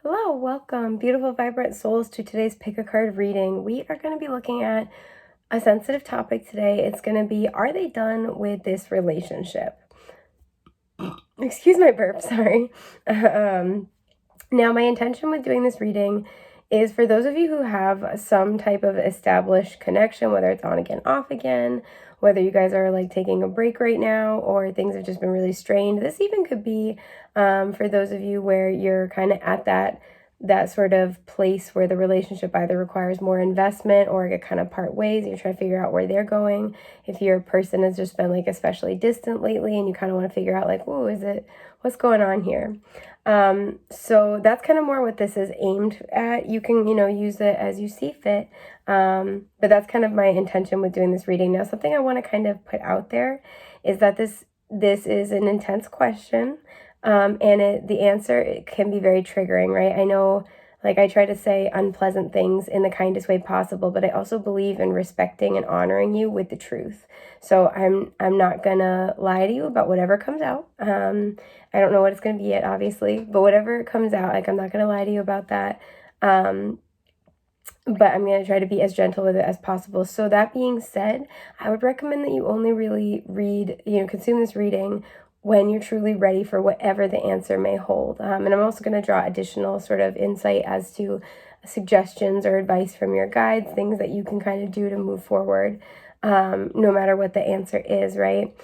Hello, welcome, beautiful, vibrant souls, to today's pick a card reading. We are going to be looking at a sensitive topic today. It's going to be, are they done with this relationship? Excuse my burp, sorry. Now, my intention with doing this reading is for those of you who have some type of established connection, whether it's on again, off again, whether you guys are like taking a break right now or things have just been really strained. This even could be for those of you where you're kind of at that sort of place where the relationship either requires more investment or it kind of part ways. You're trying to figure out where they're going. If your person has just been like especially distant lately and you kind of want to figure out like, whoa, what's going on here? So that's kind of more what this is aimed at. You can, use it as you see fit. But that's kind of my intention with doing this reading. Now, something I want to kind of put out there is that this is an intense question. And the answer, it can be very triggering, right? I know, like, I try to say unpleasant things in the kindest way possible, but I also believe in respecting and honoring you with the truth. So I'm not gonna lie to you about whatever comes out. I don't know what it's gonna be yet, obviously, but whatever comes out, like, I'm not gonna lie to you about that. But I'm going to try to be as gentle with it as possible. So that being said, I would recommend that you only really consume this reading when you're truly ready for whatever the answer may hold. And I'm also going to draw additional sort of insight as to suggestions or advice from your guides, things that you can kind of do to move forward, no matter what the answer is, right?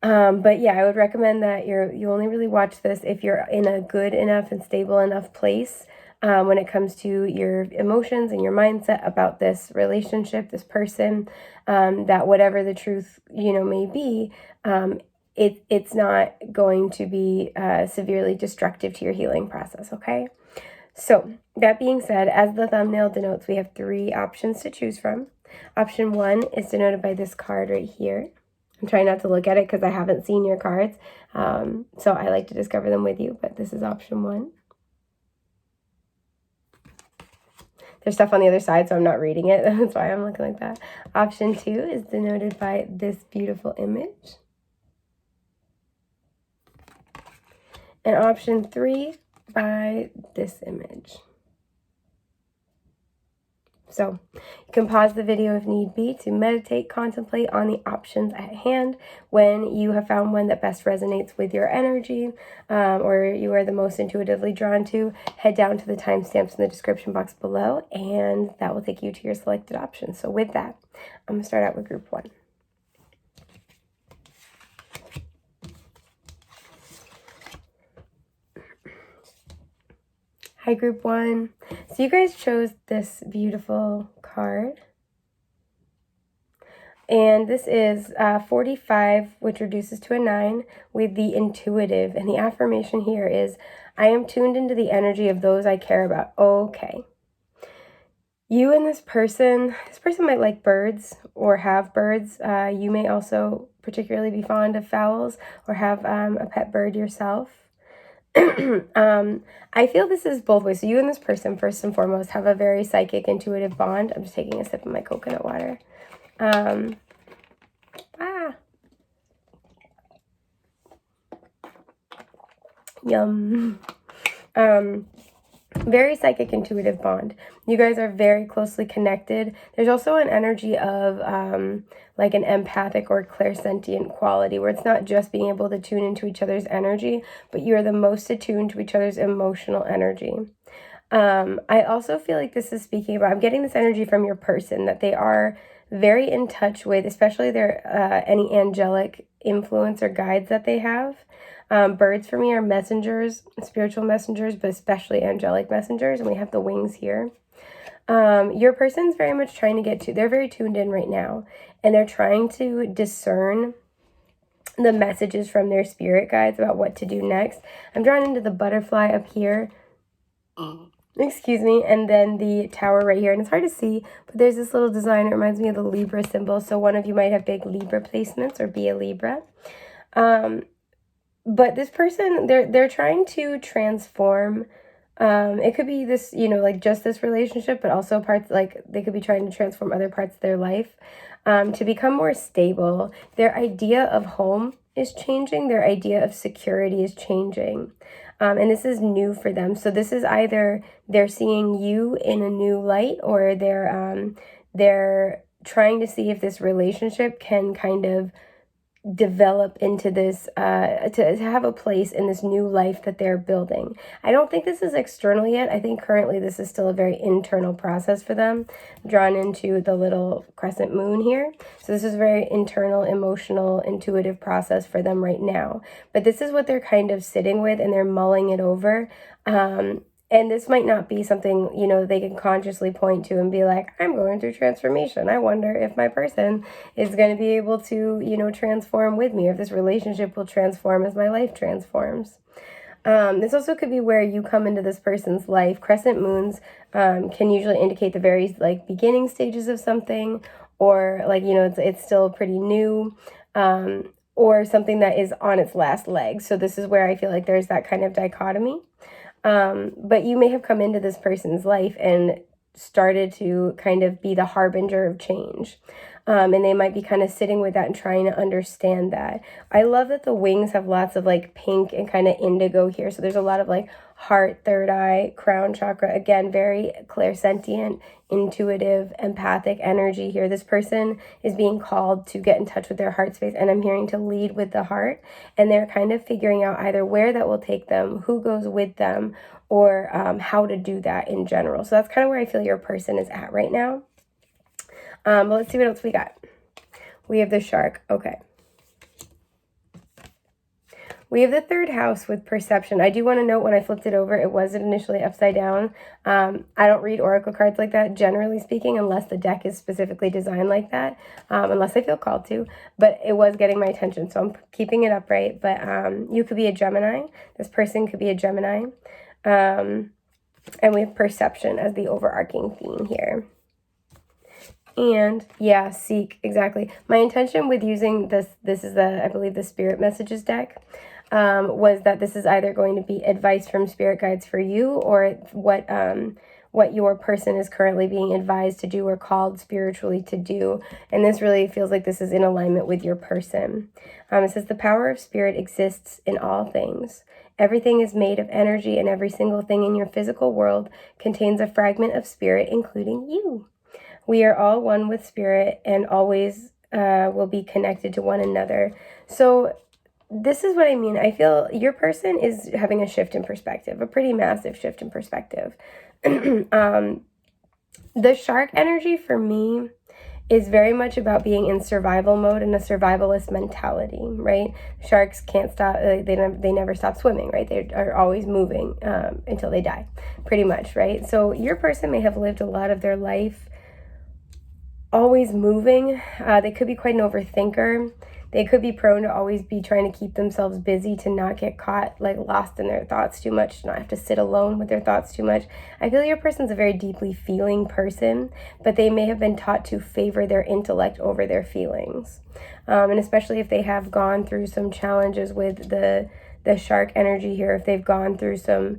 But yeah, I would recommend that you only really watch this if you're in a good enough and stable enough place when it comes to your emotions and your mindset about this relationship, this person, that whatever the truth, may be, it's not going to be severely destructive to your healing process, okay? So that being said, as the thumbnail denotes, we have 3 options to choose from. Option 1 is denoted by this card right here. I'm trying not to look at it because I haven't seen your cards, so I like to discover them with you, but this is option 1. There's stuff on the other side, so I'm not reading it. That's why I'm looking like that. Option 2 is denoted by this beautiful image. And option 3 by this image. So you can pause the video if need be to meditate, contemplate on the options at hand. When you have found one that best resonates with your energy, or you are the most intuitively drawn to, head down to the timestamps in the description box below, and that will take you to your selected option. So with that, I'm going to start out with group 1. Hi, group 1. So you guys chose this beautiful card. And this is 45, which reduces to a 9 with the intuitive. And the affirmation here is, I am tuned into the energy of those I care about. Okay. You and this person might like birds or have birds. You may also particularly be fond of fowls or have a pet bird yourself. I feel this is both ways. So you and this person, first and foremost, have a very psychic, intuitive bond. I'm just taking a sip of my coconut water. Yum. Very psychic, intuitive bond. You guys are very closely connected. There's also an energy of like an empathic or clairsentient quality where it's not just being able to tune into each other's energy, but you are the most attuned to each other's emotional energy. I also feel like this is speaking about, I'm getting this energy from your person, that they are very in touch with, especially their any angelic influence or guides that they have. Birds for me are messengers, spiritual messengers, but especially angelic messengers, and we have the wings here. Your person's very much trying to they're very tuned in right now, and they're trying to discern the messages from their spirit guides about what to do next. I'm drawn into the butterfly up here. Excuse me, and then the tower right here, and it's hard to see, but there's this little design. It reminds me of the Libra symbol, so one of you might have big Libra placements or be a Libra. But this person, they're trying to transform. It could be this, like just this relationship, but also parts, like they could be trying to transform other parts of their life to become more stable. Their idea of home is changing. Their idea of security is changing. And this is new for them. So this is either they're seeing you in a new light, or they're trying to see if this relationship can kind of develop into this, to have a place in this new life that they're building. I don't think this is external yet. I think currently this is still a very internal process for them, drawn into the little crescent moon here. So this is a very internal, emotional, intuitive process for them right now. But this is what they're kind of sitting with, and they're mulling it over. And this might not be something, you know, they can consciously point to and be like, I'm going through transformation. I wonder if my person is going to be able to, you know, transform with me, or if this relationship will transform as my life transforms. This also could be where you come into this person's life. Crescent moons can usually indicate the very like beginning stages of something, or like, you know, it's still pretty new, or something that is on its last leg. So this is where I feel like there's that kind of dichotomy. But you may have come into this person's life and started to kind of be the harbinger of change. And they might be kind of sitting with that and trying to understand that. I love that the wings have lots of like pink and kind of indigo here. So there's a lot of like heart, third eye, crown chakra. Again, very clairsentient, intuitive, empathic energy here. This person is being called to get in touch with their heart space, and I'm hearing to lead with the heart. And they're kind of figuring out either where that will take them, who goes with them, or how to do that in general. So that's kind of where I feel your person is at right now. But let's see what else we got. We have the shark. Okay. We have the third house with perception. I do want to note, when I flipped it over, it wasn't initially upside down. I don't read oracle cards like that, generally speaking, unless the deck is specifically designed like that, unless I feel called to. But it was getting my attention, so I'm keeping it upright. But you could be a Gemini. This person could be a Gemini. And we have perception as the overarching theme here. And yeah, seek, exactly. My intention with using this is the, I believe, the Spirit Messages deck, was that this is either going to be advice from spirit guides for you, or what your person is currently being advised to do or called spiritually to do. And this really feels like this is in alignment with your person. It says the power of spirit exists in all things. Everything is made of energy, and every single thing in your physical world contains a fragment of spirit, including you. We are all one with spirit, and always will be connected to one another. So this is what I mean. I feel your person is having a shift in perspective, a pretty massive shift in perspective. The shark energy for me is very much about being in survival mode and a survivalist mentality, right? Sharks can't stop, they never stop swimming, right? They are always moving until they die, pretty much, right? So your person may have lived a lot of their life always moving. They could be quite an overthinker. They could be prone to always be trying to keep themselves busy, to not get caught like lost in their thoughts too much, to not have to sit alone with their thoughts too much. I feel your person's a very deeply feeling person, but they may have been taught to favor their intellect over their feelings. And especially if they have gone through some challenges with the shark energy here, if they've gone through some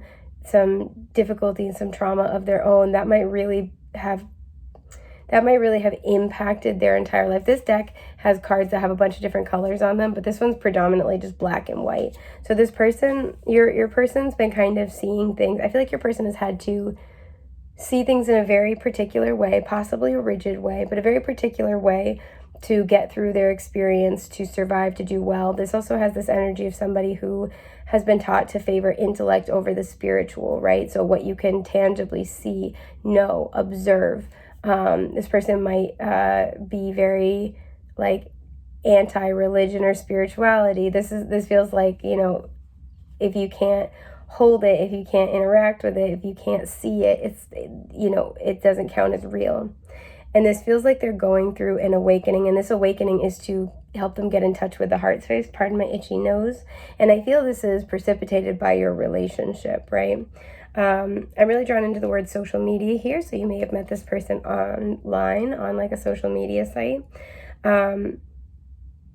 difficulty and some trauma of their own, that might really have impacted their entire life. This deck has cards that have a bunch of different colors on them, but this one's predominantly just black and white. So this person, your person's been kind of seeing things. I feel like your person has had to see things in a very particular way, possibly a rigid way, but a very particular way to get through their experience, to survive, to do well. This also has this energy of somebody who has been taught to favor intellect over the spiritual, right? So what you can tangibly see, know, observe. This person might be very like anti-religion or spirituality. This feels like, you know, if you can't hold it, if you can't interact with it, if you can't see it, you know, it doesn't count as real. And this feels like they're going through an awakening, and this awakening is to help them get in touch with the heart space. Pardon my itchy nose. And I feel this is precipitated by your relationship, right? I'm really drawn into the word social media here, so you may have met this person online on like a social media site. I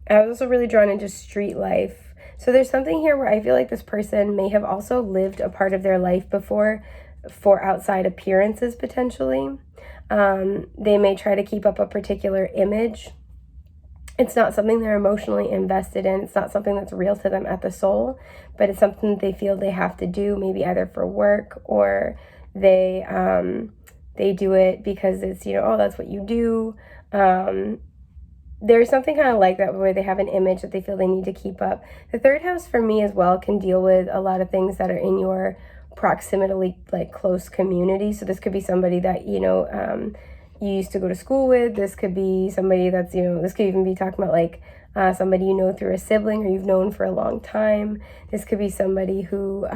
was also really drawn into street life. So there's something here where I feel like this person may have also lived a part of their life before for outside appearances, potentially. They may try to keep up a particular image It's not something they're emotionally invested in. It's not something that's real to them at the soul, but it's something that they feel they have to do, maybe either for work or they do it because it's, oh, that's what you do. There's something kind of like that where they have an image that they feel they need to keep up. The third house for me as well can deal with a lot of things that are in your proximately, like close community. So this could be somebody that, you used to go to school with. This could be somebody that's, this could even be talking about like somebody you know through a sibling or you've known for a long time. This could be somebody who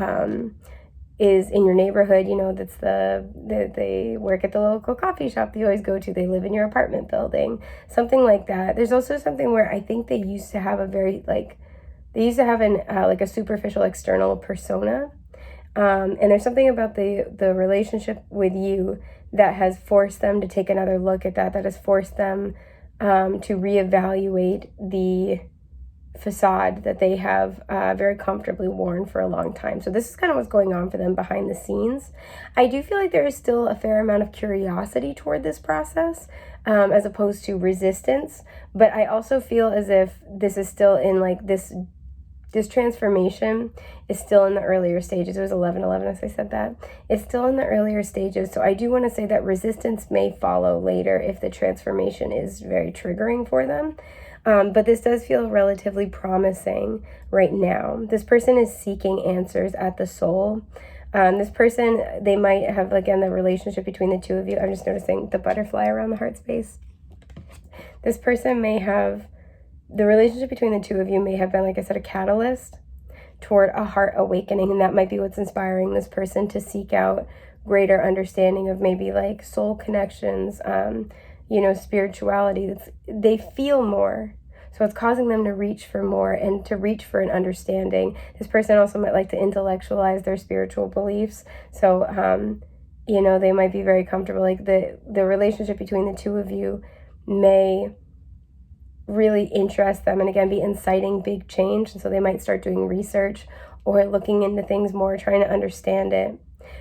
is in your neighborhood, that's they work at the local coffee shop that you always go to. They live in your apartment building, something like that. There's also something where I think they used to have like a superficial external persona. And there's something about the relationship with you that has forced them to take another look at that has forced them to reevaluate the facade that they have very comfortably worn for a long time. So this is kind of what's going on for them behind the scenes. I do feel like there is still a fair amount of curiosity toward this process as opposed to resistance, but I also feel as if this is still in like this transformation is still in the earlier stages. It was 11/11 as I said that. It's still in the earlier stages. So I do want to say that resistance may follow later if the transformation is very triggering for them. But this does feel relatively promising right now. This person is seeking answers at the soul. This person, they might have, again, the relationship between the two of you. I'm just noticing the butterfly around the heart space. This person may have, the relationship between the two of you may have been, like I said, a catalyst toward a heart awakening. And that might be what's inspiring this person to seek out greater understanding of maybe like soul connections, spirituality. They feel more. So it's causing them to reach for more and to reach for an understanding. This person also might like to intellectualize their spiritual beliefs. So, they might be very comfortable. Like the relationship between the two of you may really interest them and again be inciting big change. And so they might start doing research or looking into things more, trying to understand it.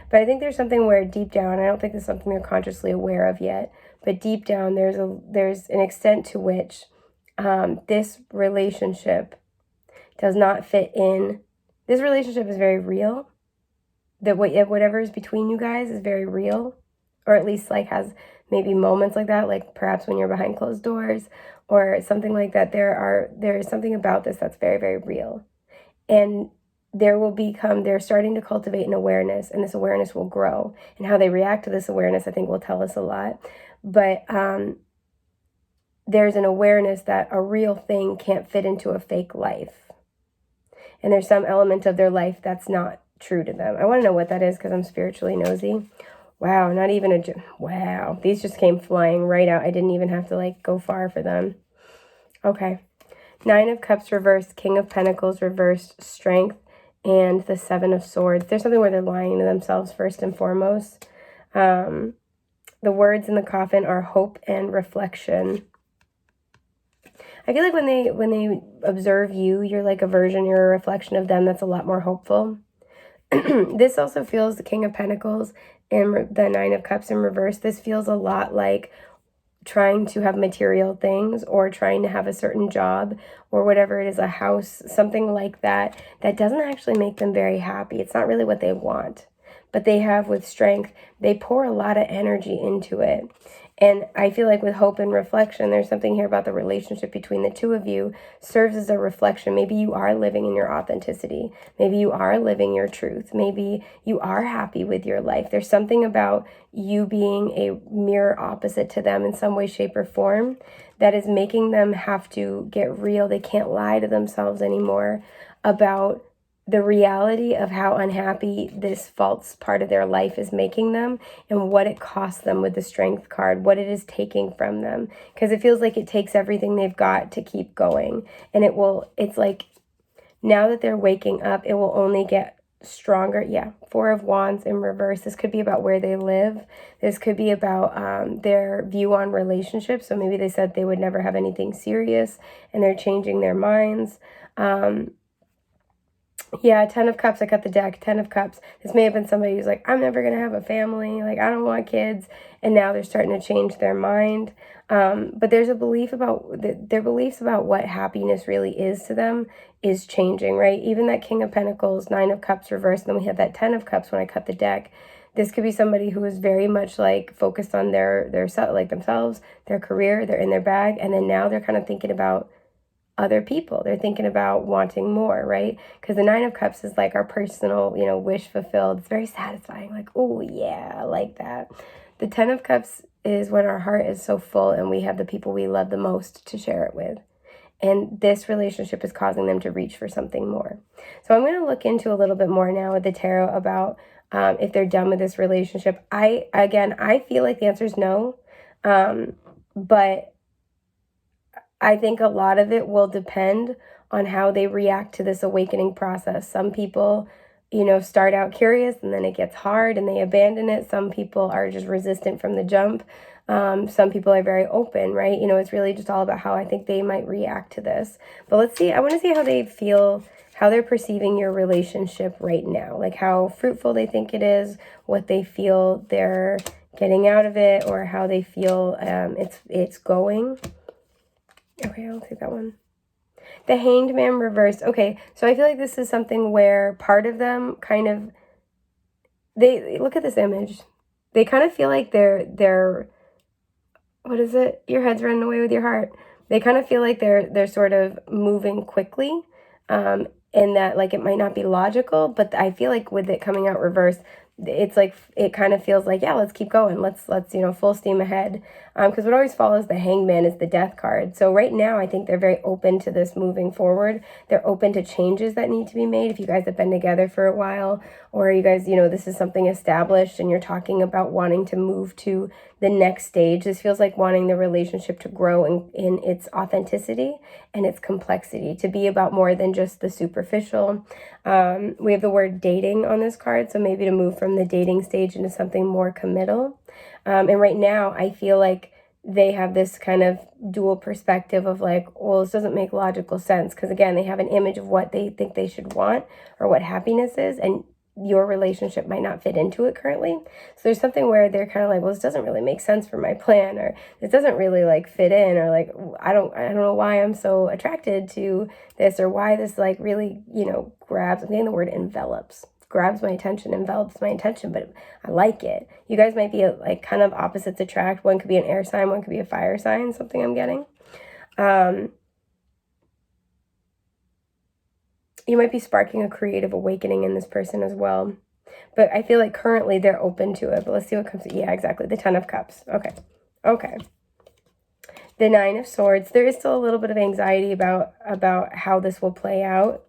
But I think there's something where deep down, I don't think it's something they're consciously aware of yet, but deep down there's an extent to which this relationship does not fit in. This relationship is very real. That whatever is between you guys is very real, or at least like has maybe moments like that, like perhaps when you're behind closed doors or something like that. There is something about this that's very, very real. And they're starting to cultivate an awareness, and this awareness will grow. And how they react to this awareness, I think, will tell us a lot. But there's an awareness that a real thing can't fit into a fake life. And there's some element of their life that's not true to them. I want to know what that is because I'm spiritually nosy. Wow, not even wow. These just came flying right out. I didn't even have to like go far for them. Okay. 9 of Cups reversed, King of Pentacles reversed, Strength, and the 7 of Swords. There's something where they're lying to themselves first and foremost. The words in the coffin are hope and reflection. I feel like when they observe you, you're like a version, you're a reflection of them that's a lot more hopeful. This also feels the King of Pentacles and the 9 of Cups in reverse. This feels a lot like trying to have material things or trying to have a certain job or whatever it is, a house, something like that, that doesn't actually make them very happy. It's not really what they want. But they have with Strength, they pour a lot of energy into it. And I feel like with hope and reflection, there's something here about the relationship between the two of you serves as a reflection. Maybe you are living in your authenticity. Maybe you are living your truth. Maybe you are happy with your life. There's something about you being a mirror opposite to them in some way, shape, or form that is making them have to get real. They can't lie to themselves anymore about the reality of how unhappy this false part of their life is making them and what it costs them with the Strength card, what it is taking from them. Because it feels like it takes everything they've got to keep going. And it's like now that they're waking up, it will only get stronger. Yeah, 4 of Wands in reverse. This could be about where they live. This could be about their view on relationships. So maybe they said they would never have anything serious and they're changing their minds. Yeah, Ten of Cups. I cut the deck. Ten of Cups. This may have been somebody who's like, I'm never going to have a family. Like, I don't want kids. And now they're starting to change their mind. But there's a belief about, their beliefs about what happiness really is to them is changing, right? Even that King of Pentacles, Nine of Cups reversed, and then we have that Ten of Cups when I cut the deck. This could be somebody who is very much like focused on their like themselves, their career, they're in their bag. And then now they're kind of thinking about other people. They're thinking about wanting more, right? Because the Nine of Cups is like our personal, wish fulfilled. It's very satisfying. Like, oh yeah, I like that. The Ten of Cups is when our heart is so full and we have the people we love the most to share it with. And this relationship is causing them to reach for something more. So I'm going to look into a little bit more now with the tarot about if they're done with this relationship. I feel like the answer is no. But I think a lot of it will depend on how they react to this awakening process. Some people, start out curious and then it gets hard and they abandon it. Some people are just resistant from the jump. Some people are very open, right? It's really just all about how I think they might react to this. But let's see. I want to see how they feel, how they're perceiving your relationship right now, like how fruitful they think it is, what they feel they're getting out of it, or how they feel it's going. Okay, I'll take that one. The Hanged Man reversed. Okay, so I feel like this is something where part of them kind of, they look at this image. They kind of feel like they're what is it? Your head's running away with your heart. They kind of feel like they're sort of moving quickly, and that like it might not be logical, but I feel like with it coming out reversed, it's like it kind of feels like, yeah, let's keep going, let's full steam ahead, because what always follows the Hangman is the Death card. So right now I think they're very open to this moving forward. They're open to changes that need to be made. If you guys have been together for a while, or you guys, this is something established and you're talking about wanting to move to the next stage, this feels like wanting the relationship to grow in its authenticity and its complexity, to be about more than just the superficial. We have the word dating on this card, so maybe to move from the dating stage into something more committal. And right now, I feel like they have this kind of dual perspective of like, well, this doesn't make logical sense, because again, they have an image of what they think they should want or what happiness is, and your relationship might not fit into it currently. So there's something where they're kind of like, well, this doesn't really make sense for my plan, or this doesn't really like fit in, or like I don't know why I'm so attracted to this, or why this like really, grabs. I'm getting the word envelops. Grabs my attention, envelops my attention, but I like it. You guys might be like kind of opposites attract. One could be an air sign, one could be a fire sign, something I'm getting. You might be sparking a creative awakening in this person as well. But I feel like currently they're open to it. But let's see what comes. Yeah, exactly. The Ten of Cups. Okay. The Nine of Swords. There is still a little bit of anxiety about how this will play out.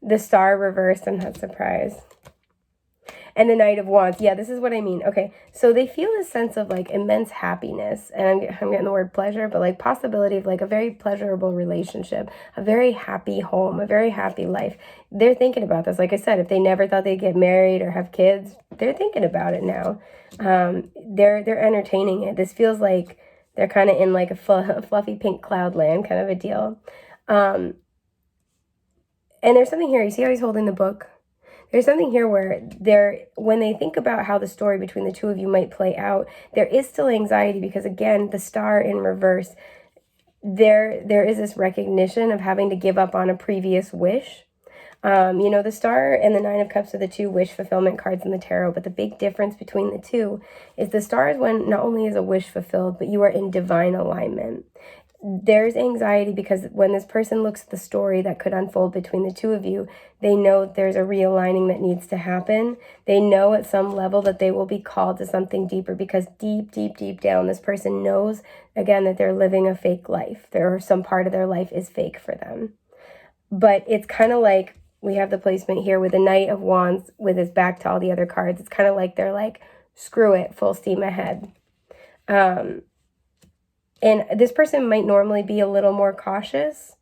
The Star reversed. I'm not surprised. And the Knight of Wands. Yeah, this is what I mean. Okay, so they feel this sense of like immense happiness, and I'm getting the word pleasure, but like possibility of like a very pleasurable relationship, a very happy home, a very happy life. They're thinking about this. Like I said, if they never thought they'd get married or have kids, they're thinking about it now. They're entertaining it. This feels like they're kind of in like a fluffy pink cloud land kind of a deal. And there's something here. You see how he's holding the book? There's something here where when they think about how the story between the two of you might play out, there is still anxiety because, again, the Star in reverse, there is this recognition of having to give up on a previous wish. The Star and the Nine of Cups are the two wish fulfillment cards in the tarot, but the big difference between the two is the Star is when not only is a wish fulfilled, but you are in divine alignment. There's anxiety because when this person looks at the story that could unfold between the two of you, they know there's a realigning that needs to happen. They know at some level that they will be called to something deeper, because deep, deep, deep down, this person knows, again, that they're living a fake life. Some part of their life is fake for them. But it's kind of like we have the placement here with the Knight of Wands with his back to all the other cards. It's kind of like they're like, screw it, full steam ahead. And this person might normally be a little more cautious.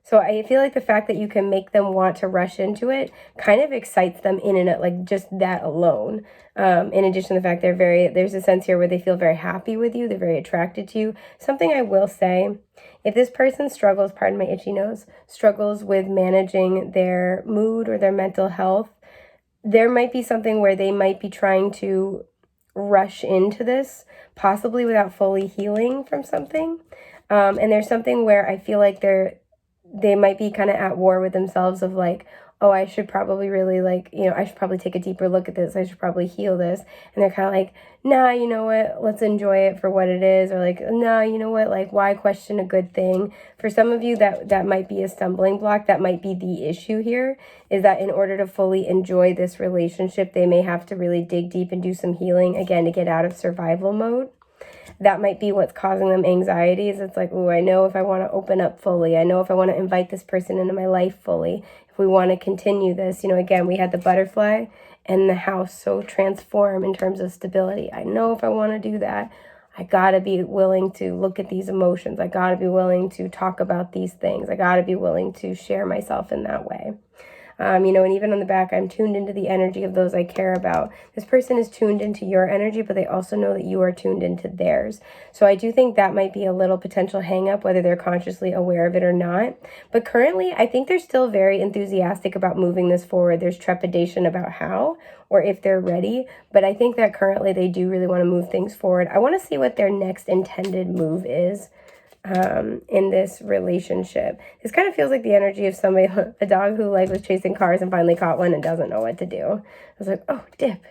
So I feel like the fact that you can make them want to rush into it kind of excites them in and out, like just that alone. In addition to the fact there's a sense here where they feel very happy with you. They're very attracted to you. Something I will say, if this person struggles, pardon my itchy nose, struggles with managing their mood or their mental health, there might be something where they might be trying to rush into this, possibly without fully healing from something. And there's something where I feel like they might be kind of at war with themselves of like, oh, I should probably really like, I should probably take a deeper look at this. I should probably heal this. And they're kind of like, nah, you know what? Let's enjoy it for what it is. Or like, nah, you know what? Like, why question a good thing? For some of you, that might be a stumbling block. That might be the issue here, is that in order to fully enjoy this relationship, they may have to really dig deep and do some healing, again, to get out of survival mode. That might be what's causing them anxieties. It's like, oh, I know if I want to open up fully. I know if I want to invite this person into my life fully. If we want to continue this, again, we had the butterfly and the house so transform in terms of stability. I know if I want to do that, I got to be willing to look at these emotions. I got to be willing to talk about these things. I got to be willing to share myself in that way. And even on the back, I'm tuned into the energy of those I care about. This person is tuned into your energy, but they also know that you are tuned into theirs. So I do think that might be a little potential hang up, whether they're consciously aware of it or not. But currently, I think they're still very enthusiastic about moving this forward. There's trepidation about how or if they're ready, but I think that currently they do really want to move things forward. I want to see what their next intended move is. In this relationship. This kind of feels like the energy of somebody, a dog who like was chasing cars and finally caught one and doesn't know what to do. I was like, oh, dip.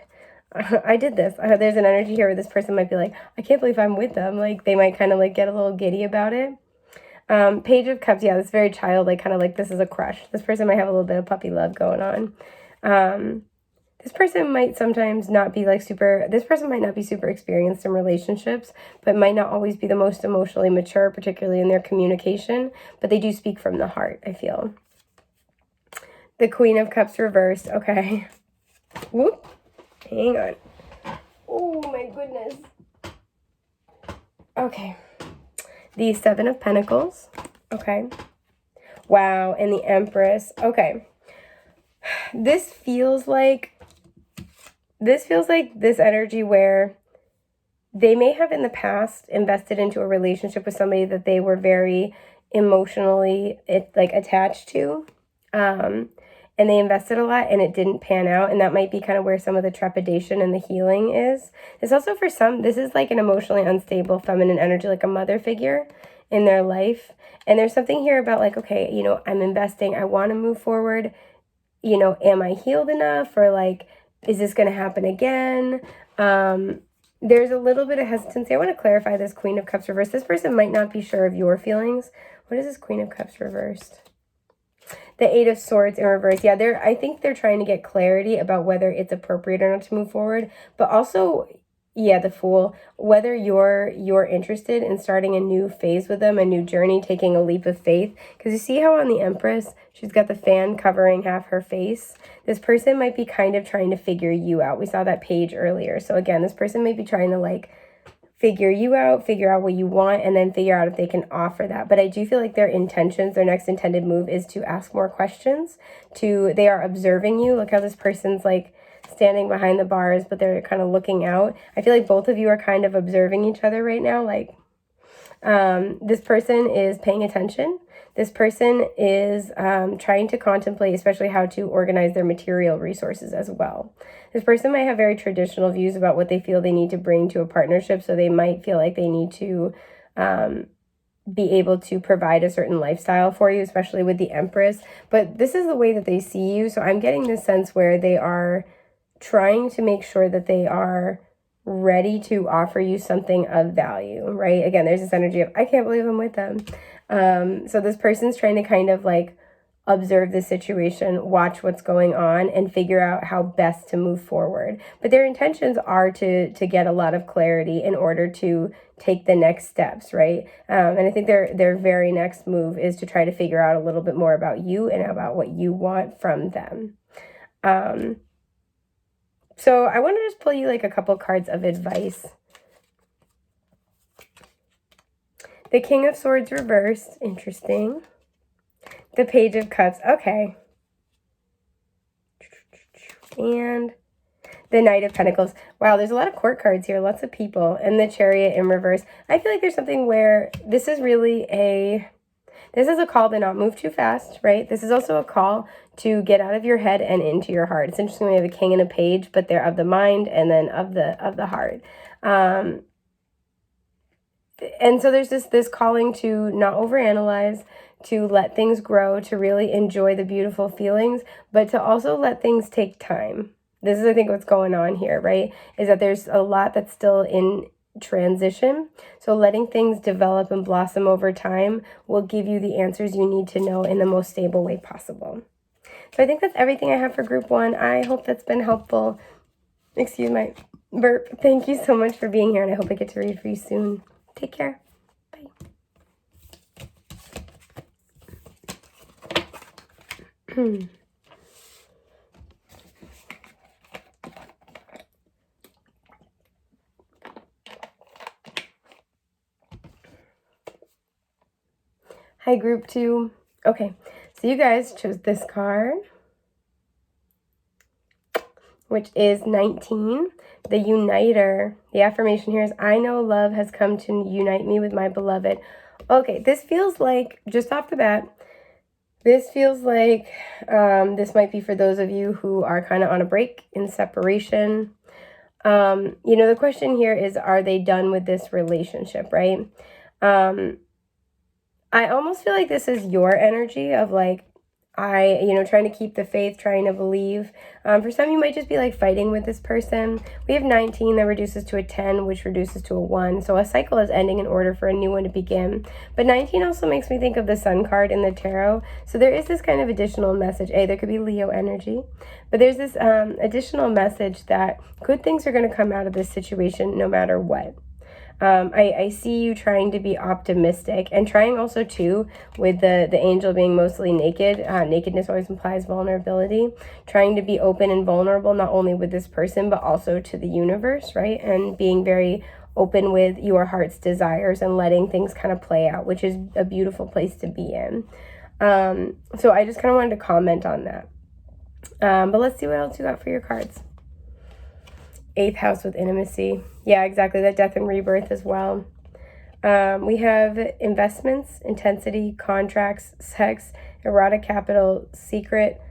I did this. There's an energy here where this person might be like, I can't believe I'm with them. Like they might kind of like get a little giddy about it. Page of Cups, yeah, this very childlike, kind of like this is a crush. This person might have a little bit of puppy love going on. This person might sometimes not be this person might not be super experienced in relationships, but might not always be the most emotionally mature, particularly in their communication, but they do speak from the heart, I feel. The Queen of Cups reversed, okay. Whoop, hang on. Oh my goodness. Okay. The Seven of Pentacles, okay. Wow, and the Empress, okay. This feels like this energy where they may have in the past invested into a relationship with somebody that they were very emotionally attached to. And they invested a lot and it didn't pan out. And that might be kind of where some of the trepidation and the healing is. It's also for some, this is like an emotionally unstable feminine energy, like a mother figure in their life. And there's something here about like, okay, I'm investing, I want to move forward. Am I healed enough? Or like, is this going to happen again? There's a little bit of hesitancy. I want to clarify this Queen of Cups reversed. This person might not be sure of your feelings. What is this Queen of Cups reversed? The Eight of Swords in reverse. Yeah, I think they're trying to get clarity about whether it's appropriate or not to move forward. But also, yeah, the Fool. Whether you're interested in starting a new phase with them, a new journey, taking a leap of faith. Because you see how on the Empress, she's got the fan covering half her face. This person might be kind of trying to figure you out. We saw that page earlier. So again, this person may be trying to like figure you out, figure out what you want, and then figure out if they can offer that. But I do feel like their next intended move is to ask more questions. They are observing you. Look how this person's like standing behind the bars, but they're kind of looking out. I feel like both of you are kind of observing each other right now. Like this person is paying attention. This person is trying to contemplate, especially how to organize their material resources as well. This person might have very traditional views about what they feel they need to bring to a partnership, so they might feel like they need to be able to provide a certain lifestyle for you, especially with the Empress. But this is the way that they see you, so I'm getting this sense where they are trying to make sure that they are ready to offer you something of value, right? Again, there's this energy of, I can't believe I'm with them. So this person's trying to kind of like observe the situation, watch what's going on, and figure out how best to move forward. But their intentions are to get a lot of clarity in order to take the next steps, right? And I think their very next move is to try to figure out a little bit more about you and about what you want from them. So I want to just pull you like a couple cards of advice. The King of Swords reversed, interesting. The Page of Cups. Okay. And the Knight of Pentacles. Wow, there's a lot of court cards here. Lots of people. And the Chariot in reverse. I feel like there's something where this is really this is a call to not move too fast, right? This is also a call to get out of your head and into your heart. It's interesting, we have a king and a page, but they're of the mind and then of the heart. And so there's this calling to not overanalyze, to let things grow, to really enjoy the beautiful feelings, but to also let things take time. This is, I think, what's going on here, right? Is that there's a lot that's still in transition. So letting things develop and blossom over time will give you the answers you need to know in the most stable way possible. So I think that's everything I have for group 1. I hope that's been helpful. Excuse my burp. Thank you so much for being here, and I hope I get to read for you soon. Take care. Bye. Hi, group 2. Okay, so you guys chose this card, which is 19, the Uniter. The affirmation here is, I know love has come to unite me with my beloved. Okay, this feels like, just off the bat, this feels like this might be for those of you who are kind of on a break, in separation. The question here is, are they done with this relationship, right? I almost feel like this is your energy of like, trying to keep the faith, trying to believe. For some, you might just be like fighting with this person. We have 19 that reduces to a 10, which reduces to a 1. So a cycle is ending in order for a new one to begin. But 19 also makes me think of the Sun card in the tarot. So there is this kind of additional message. There could be Leo energy. But there's this additional message that good things are going to come out of this situation no matter what. I see you trying to be optimistic, and trying also too with the angel being mostly naked. Nakedness always implies vulnerability. Trying to be open and vulnerable, not only with this person, but also to the universe, right? And being very open with your heart's desires and letting things kind of play out, which is a beautiful place to be in. So I just kind of wanted to comment on that. But let's see what else you got for your cards. 8th house with intimacy. Yeah, exactly. That death and rebirth as well. We have investments, intensity, contracts, sex, erotic capital, secrets,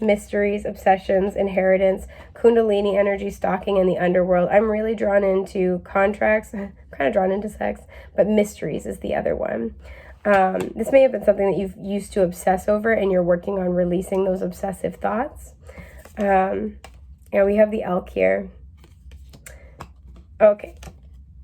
mysteries, obsessions, inheritance, kundalini energy, stalking, and the underworld. I'm really drawn into contracts, kind of drawn into sex, but mysteries is the other one. This may have been something that you've used to obsess over, and you're working on releasing those obsessive thoughts. Yeah, we have the elk here. Okay.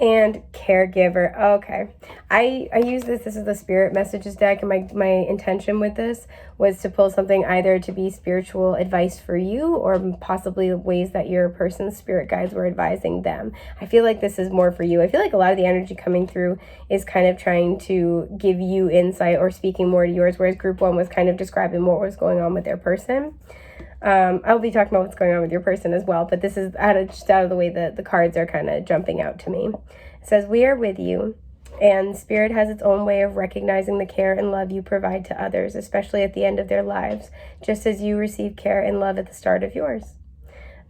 And caregiver. Okay. I use this is the spirit messages deck, and my intention with this was to pull something either to be spiritual advice for you, or possibly ways that your person's spirit guides were advising them. I feel like this is more for you. I feel like a lot of the energy coming through is kind of trying to give you insight or speaking more to yours, whereas group 1 was kind of describing what was going on with their person. I'll be talking about what's going on with your person as well, but this is just out of the way that the cards are kind of jumping out to me. It says, we are with you, and spirit has its own way of recognizing the care and love you provide to others, especially at the end of their lives, just as you receive care and love at the start of yours.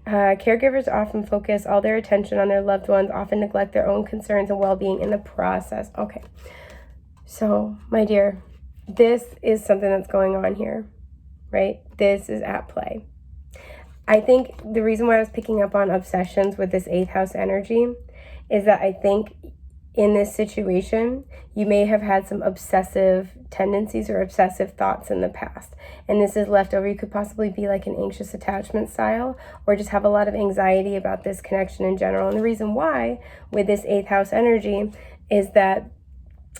Caregivers often focus all their attention on their loved ones, often neglect their own concerns and well-being in the process. Okay, so my dear, this is something that's going on here. Right? This is at play. I think the reason why I was picking up on obsessions with this 8th house energy is that I think in this situation, you may have had some obsessive tendencies or obsessive thoughts in the past. And this is left over. You could possibly be like an anxious attachment style, or just have a lot of anxiety about this connection in general. And the reason why with this 8th house energy is that,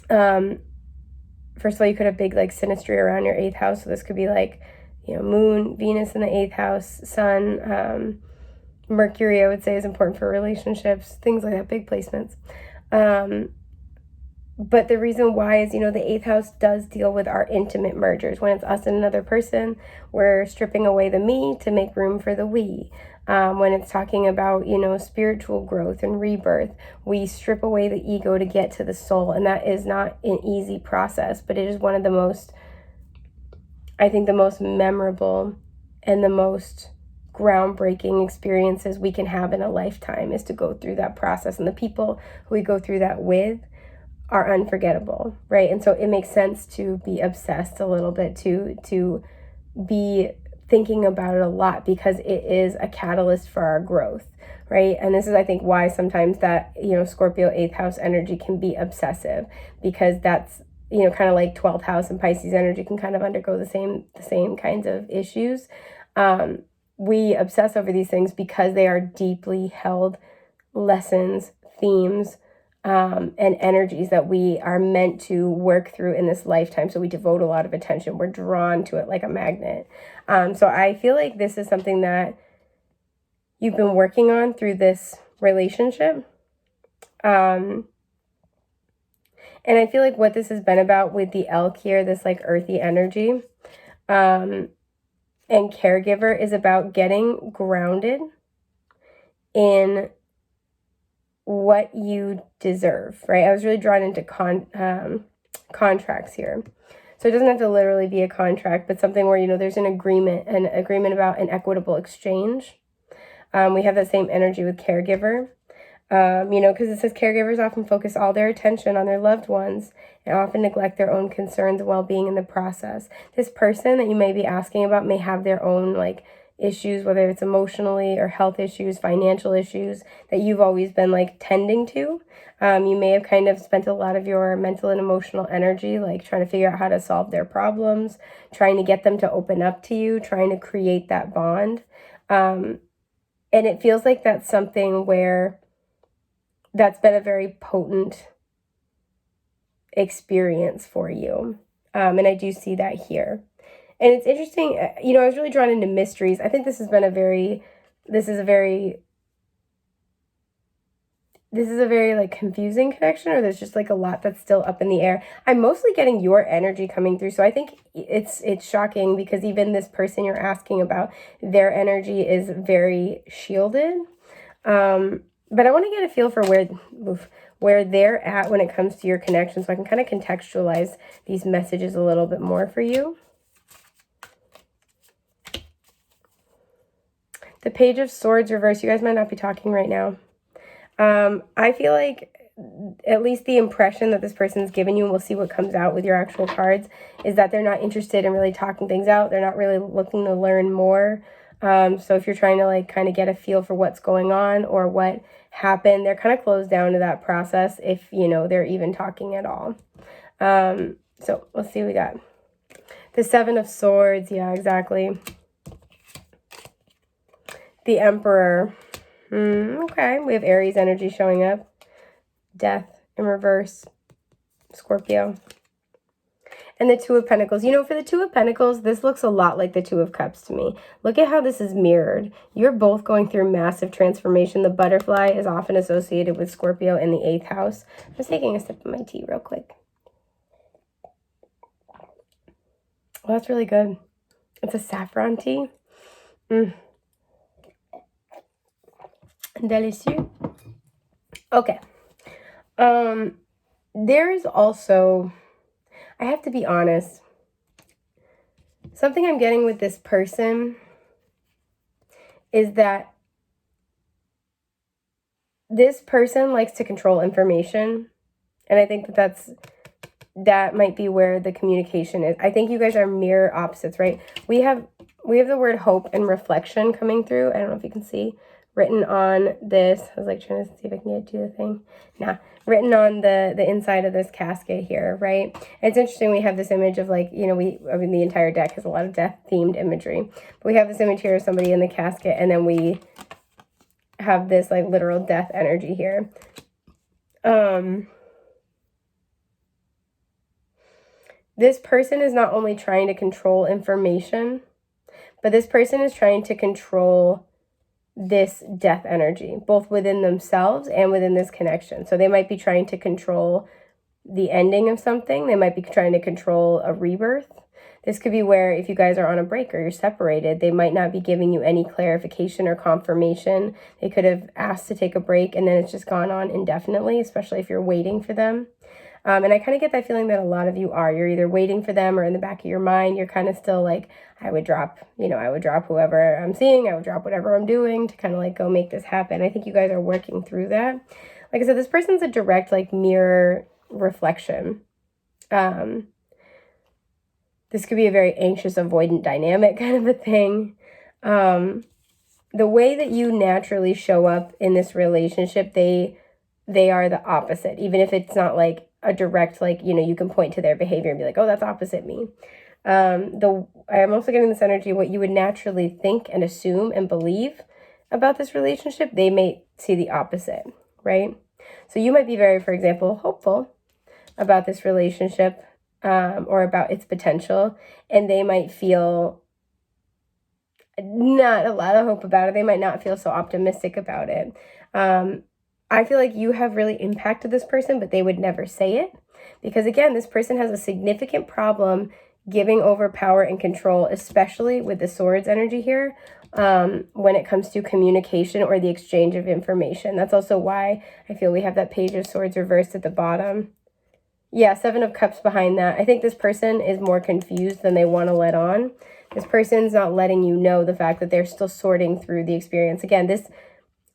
first of all, you could have big like synastry around your 8th house. So this could be like, Moon, Venus in the 8th house, Sun, Mercury, I would say, is important for relationships, things like that, big placements. But the reason why is, the 8th house does deal with our intimate mergers. When it's us and another person, we're stripping away the me to make room for the we. When it's talking about, spiritual growth and rebirth, we strip away the ego to get to the soul. And that is not an easy process, but it is one of the most I think the most memorable and the most groundbreaking experiences we can have in a lifetime is to go through that process. And the people who we go through that with are unforgettable, right? And so it makes sense to be obsessed a little bit, to be thinking about it a lot, because it is a catalyst for our growth, right? And this is, I think, why sometimes that, Scorpio 8th house energy can be obsessive, because that's, kind of like 12th house and Pisces energy can kind of undergo the same kinds of issues. We obsess over these things because they are deeply held lessons, themes, and energies that we are meant to work through in this lifetime. So we devote a lot of attention. We're drawn to it like a magnet. So I feel like this is something that you've been working on through this relationship. And I feel like what this has been about with the elk here, this like earthy energy, and caregiver, is about getting grounded in what you deserve, right? I was really drawn into contracts here. So it doesn't have to literally be a contract, but something where, there's an agreement about an equitable exchange. We have that same energy with caregiver, because it says caregivers often focus all their attention on their loved ones and often neglect their own concerns and well-being in the process. This person that you may be asking about may have their own issues, whether it's emotionally or health issues, financial issues, that you've always been tending to. You may have kind of spent a lot of your mental and emotional energy trying to figure out how to solve their problems, trying to get them to open up to you, trying to create that bond. And it feels like that's something where that's been a very potent experience for you. And I do see that here. And it's interesting, I was really drawn into mysteries. I think this is a very confusing connection, or there's just a lot that's still up in the air. I'm mostly getting your energy coming through. So I think it's shocking, because even this person you're asking about, their energy is very shielded. But I want to get a feel for where they're at when it comes to your connection, so I can kind of contextualize these messages a little bit more for you. The Page of Swords reverse. You guys might not be talking right now. I feel like at least the impression that this person's given you, and we'll see what comes out with your actual cards, is that they're not interested in really talking things out. They're not really looking to learn more. So if you're trying to kind of get a feel for what's going on or what happened, they're kind of closed down to that process, if they're even talking at all. So let's see what we got. The Seven of Swords. Yeah, exactly. The Emperor. Okay, we have Aries energy showing up. Death in reverse. Scorpio. And the Two of Pentacles. For the Two of Pentacles, this looks a lot like the Two of Cups to me. Look at how this is mirrored. You're both going through massive transformation. The butterfly is often associated with Scorpio in the 8th house. I'm just taking a sip of my tea real quick. Well, that's really good. It's a saffron tea. Delicious. Okay. There's also, I have to be honest, something I'm getting with this person is that this person likes to control information. And I think that might be where the communication is. I think you guys are mirror opposites, right? We have the word hope and reflection coming through. I don't know if you can see. Written on this, I was trying to see if I can get to the thing. Written on the inside of this casket here, right? And it's interesting, we have this image of the entire deck has a lot of death-themed imagery. But we have this image here of somebody in the casket, and then we have this literal death energy here. This person is not only trying to control information, but this person is trying to control this death energy, both within themselves and within this connection. So they might be trying to control the ending of something. They might be trying to control a rebirth. This could be where, if you guys are on a break or you're separated, they might not be giving you any clarification or confirmation. They could have asked to take a break and then it's just gone on indefinitely, especially if you're waiting for them. And I kind of get that feeling that a lot of you are. You're either waiting for them, or in the back of your mind, you're kind of still like, I would drop whoever I'm seeing. I would drop whatever I'm doing to kind of like go make this happen. I think you guys are working through that. Like I said, this person's a direct like mirror reflection. This could be a very anxious avoidant dynamic kind of a thing. The way that you naturally show up in this relationship, they are the opposite, even if it's not like a direct, like, you can point to their behavior and be like, oh, that's opposite me. I'm also getting this energy, what you would naturally think and assume and believe about this relationship, they may see the opposite, right? So you might be very, for example, hopeful about this relationship, or about its potential, and they might feel not a lot of hope about it. They might not feel so optimistic about it. I feel like you have really impacted this person, but they would never say it, because again, this person has a significant problem giving over power and control, especially with the swords energy here, when it comes to communication or the exchange of information. That's also why I feel we have that page of swords reversed at the bottom. Yeah, 7 of Cups behind that. I think this person is more confused than they want to let on. This person's not letting you know the fact that they're still sorting through the experience. Again,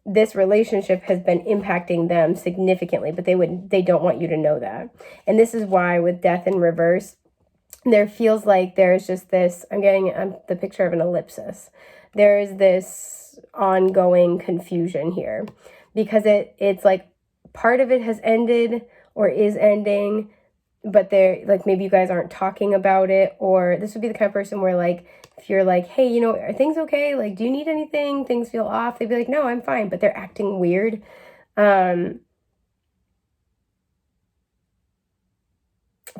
this relationship has been impacting them significantly, but they don't want you to know that. And this is why with Death in reverse, there feels like there's just this, I'm getting the picture of an ellipsis. There is this ongoing confusion here, because it's like part of it has ended or is ending, but they're like, maybe you guys aren't talking about it. Or this would be the kind of person where like, if you're like, hey, are things okay? Like, do you need anything? Things feel off. They'd be like, no, I'm fine, but they're acting weird.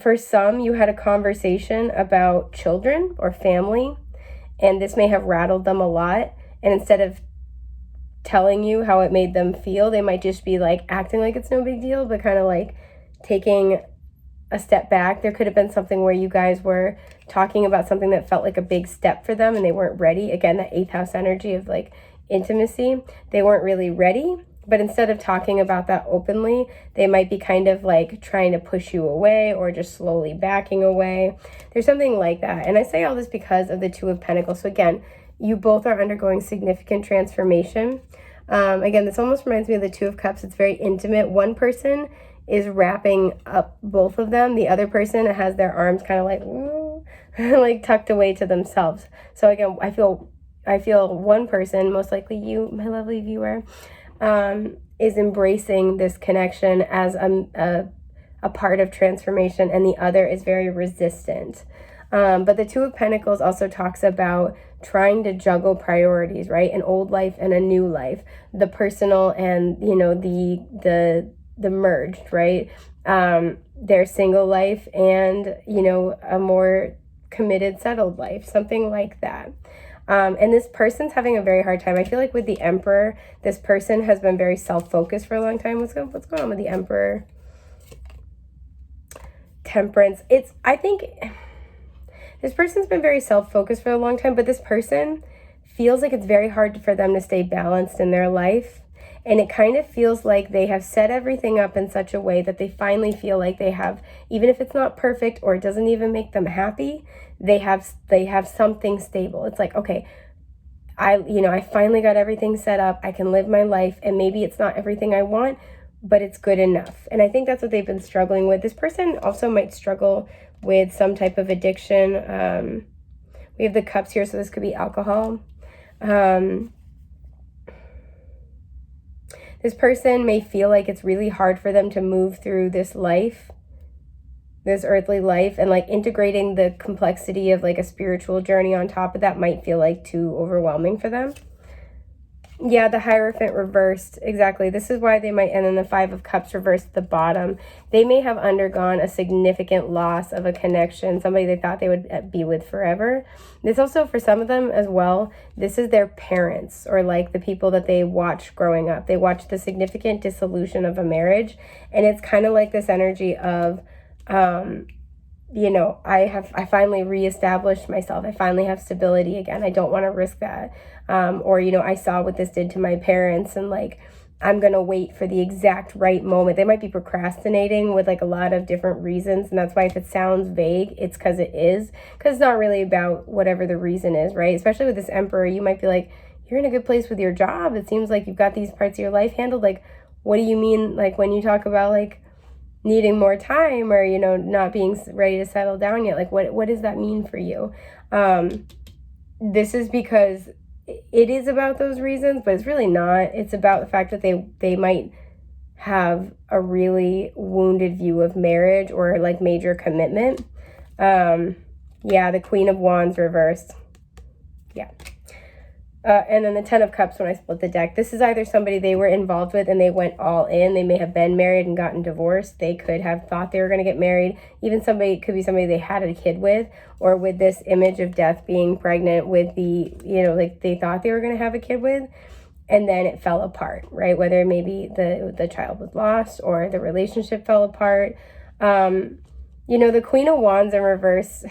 For some, you had a conversation about children or family, and this may have rattled them a lot. And instead of telling you how it made them feel, they might just be like acting like it's no big deal, but kind of like taking a step back. There could have been something where you guys were talking about something that felt like a big step for them and they weren't ready. Again, that 8th house energy of like intimacy, they weren't really ready. But instead of talking about that openly, they might be kind of like trying to push you away or just slowly backing away. There's something like that. And I say all this because of the 2 of Pentacles. So again, you both are undergoing significant transformation. Again, this almost reminds me of the 2 of Cups. It's very intimate. One person is wrapping up both of them. The other person has their arms kind of like, like tucked away to themselves. So again, I feel one person, most likely you, my lovely viewer, is embracing this connection as a part of transformation, and the other is very resistant. But the 2 of Pentacles also talks about trying to juggle priorities, right? An old life and a new life, the personal and, the merged, right? Their single life and, a more committed, settled life, something like that. And this person's having a very hard time. I feel like with the Emperor, this person has been very self-focused for a long time. What's going on with the Emperor? Temperance. I think this person's been very self-focused for a long time, but this person feels like it's very hard for them to stay balanced in their life. And it kind of feels like they have set everything up in such a way that they finally feel like they have, even if it's not perfect or it doesn't even make them happy, they have something stable. It's like, okay, I finally got everything set up. I can live my life, and maybe it's not everything I want, but it's good enough. And I think that's what they've been struggling with. This person also might struggle with some type of addiction. We have the Cups here, so this could be alcohol. This person may feel like it's really hard for them to move through this life, this earthly life, and like integrating the complexity of like a spiritual journey on top of that might feel like too overwhelming for them. Yeah, the Hierophant reversed. Exactly. This is why they might, and then the 5 of Cups reversed at the bottom. They may have undergone a significant loss of a connection, somebody they thought they would be with forever. This also, for some of them as well, this is their parents or like the people that they watched growing up. They watched the significant dissolution of a marriage. And it's kind of like this energy of, I finally reestablished myself. I finally have stability again. I don't want to risk that. Or, I saw what this did to my parents, and like, I'm going to wait for the exact right moment. They might be procrastinating with like a lot of different reasons. And that's why if it sounds vague, it's because it is. Because it's not really about whatever the reason is, right? Especially with this Emperor, you might be like, you're in a good place with your job. It seems like you've got these parts of your life handled. Like, what do you mean, like, when you talk about, like, needing more time or, you know, not being ready to settle down yet? Like, what does that mean for you? This is because it is about those reasons, but it's really not. It's about the fact that they might have a really wounded view of marriage or like major commitment. Yeah, the Queen of Wands reversed. Yeah. And then the Ten of Cups when I split the deck. This is either somebody they were involved with and they went all in. They may have been married and gotten divorced. They could have thought they were going to get married. Even somebody, it could be somebody they had a kid with, or with this image of death being pregnant with the, you know, like they thought they were going to have a kid with, and then it fell apart, right? Whether maybe the child was lost or the relationship fell apart. You know, the Queen of Wands in reverse,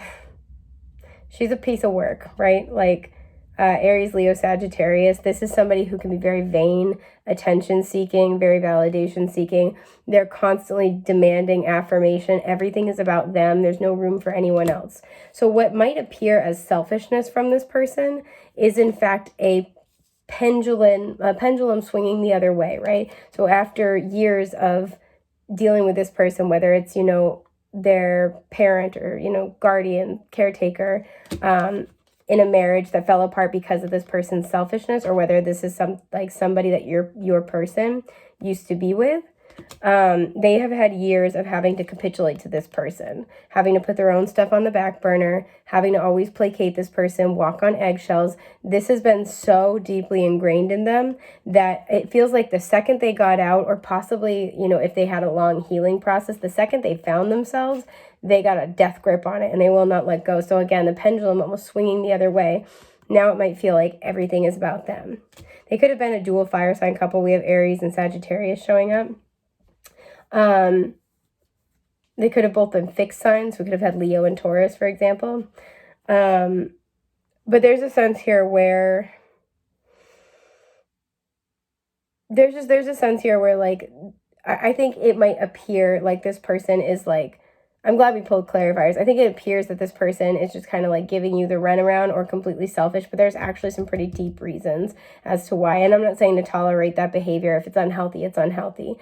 she's a piece of work, right? Like, Aries, Leo, Sagittarius. This is somebody who can be very vain, attention-seeking, very validation-seeking. They're constantly demanding affirmation. Everything is about them. There's no room for anyone else. So what might appear as selfishness from this person is, in fact, a pendulum swinging the other way, right? So after years of dealing with this person, whether it's, you know, their parent or, you know, guardian, caretaker, in a marriage that fell apart because of this person's selfishness, or whether this is somebody that your person used to be with, they have had years of having to capitulate to this person, having to put their own stuff on the back burner, having to always placate this person, walk on eggshells. This has been so deeply ingrained in them that it feels like the second they got out, or possibly, you know, if they had a long healing process, the second they found themselves, they got a death grip on it and they will not let go. So again, the pendulum almost swinging the other way. Now it might feel like everything is about them. They could have been a dual fire sign couple. We have Aries and Sagittarius showing up. They could have both been fixed signs. We could have had Leo and Taurus, for example. But there's a sense here where there's a sense here where, like, I think it might appear like this person is like, I'm glad we pulled clarifiers. I think it appears that this person is just kind of like giving you the runaround or completely selfish, but there's actually some pretty deep reasons as to why. And I'm not saying to tolerate that behavior. If it's unhealthy, it's unhealthy.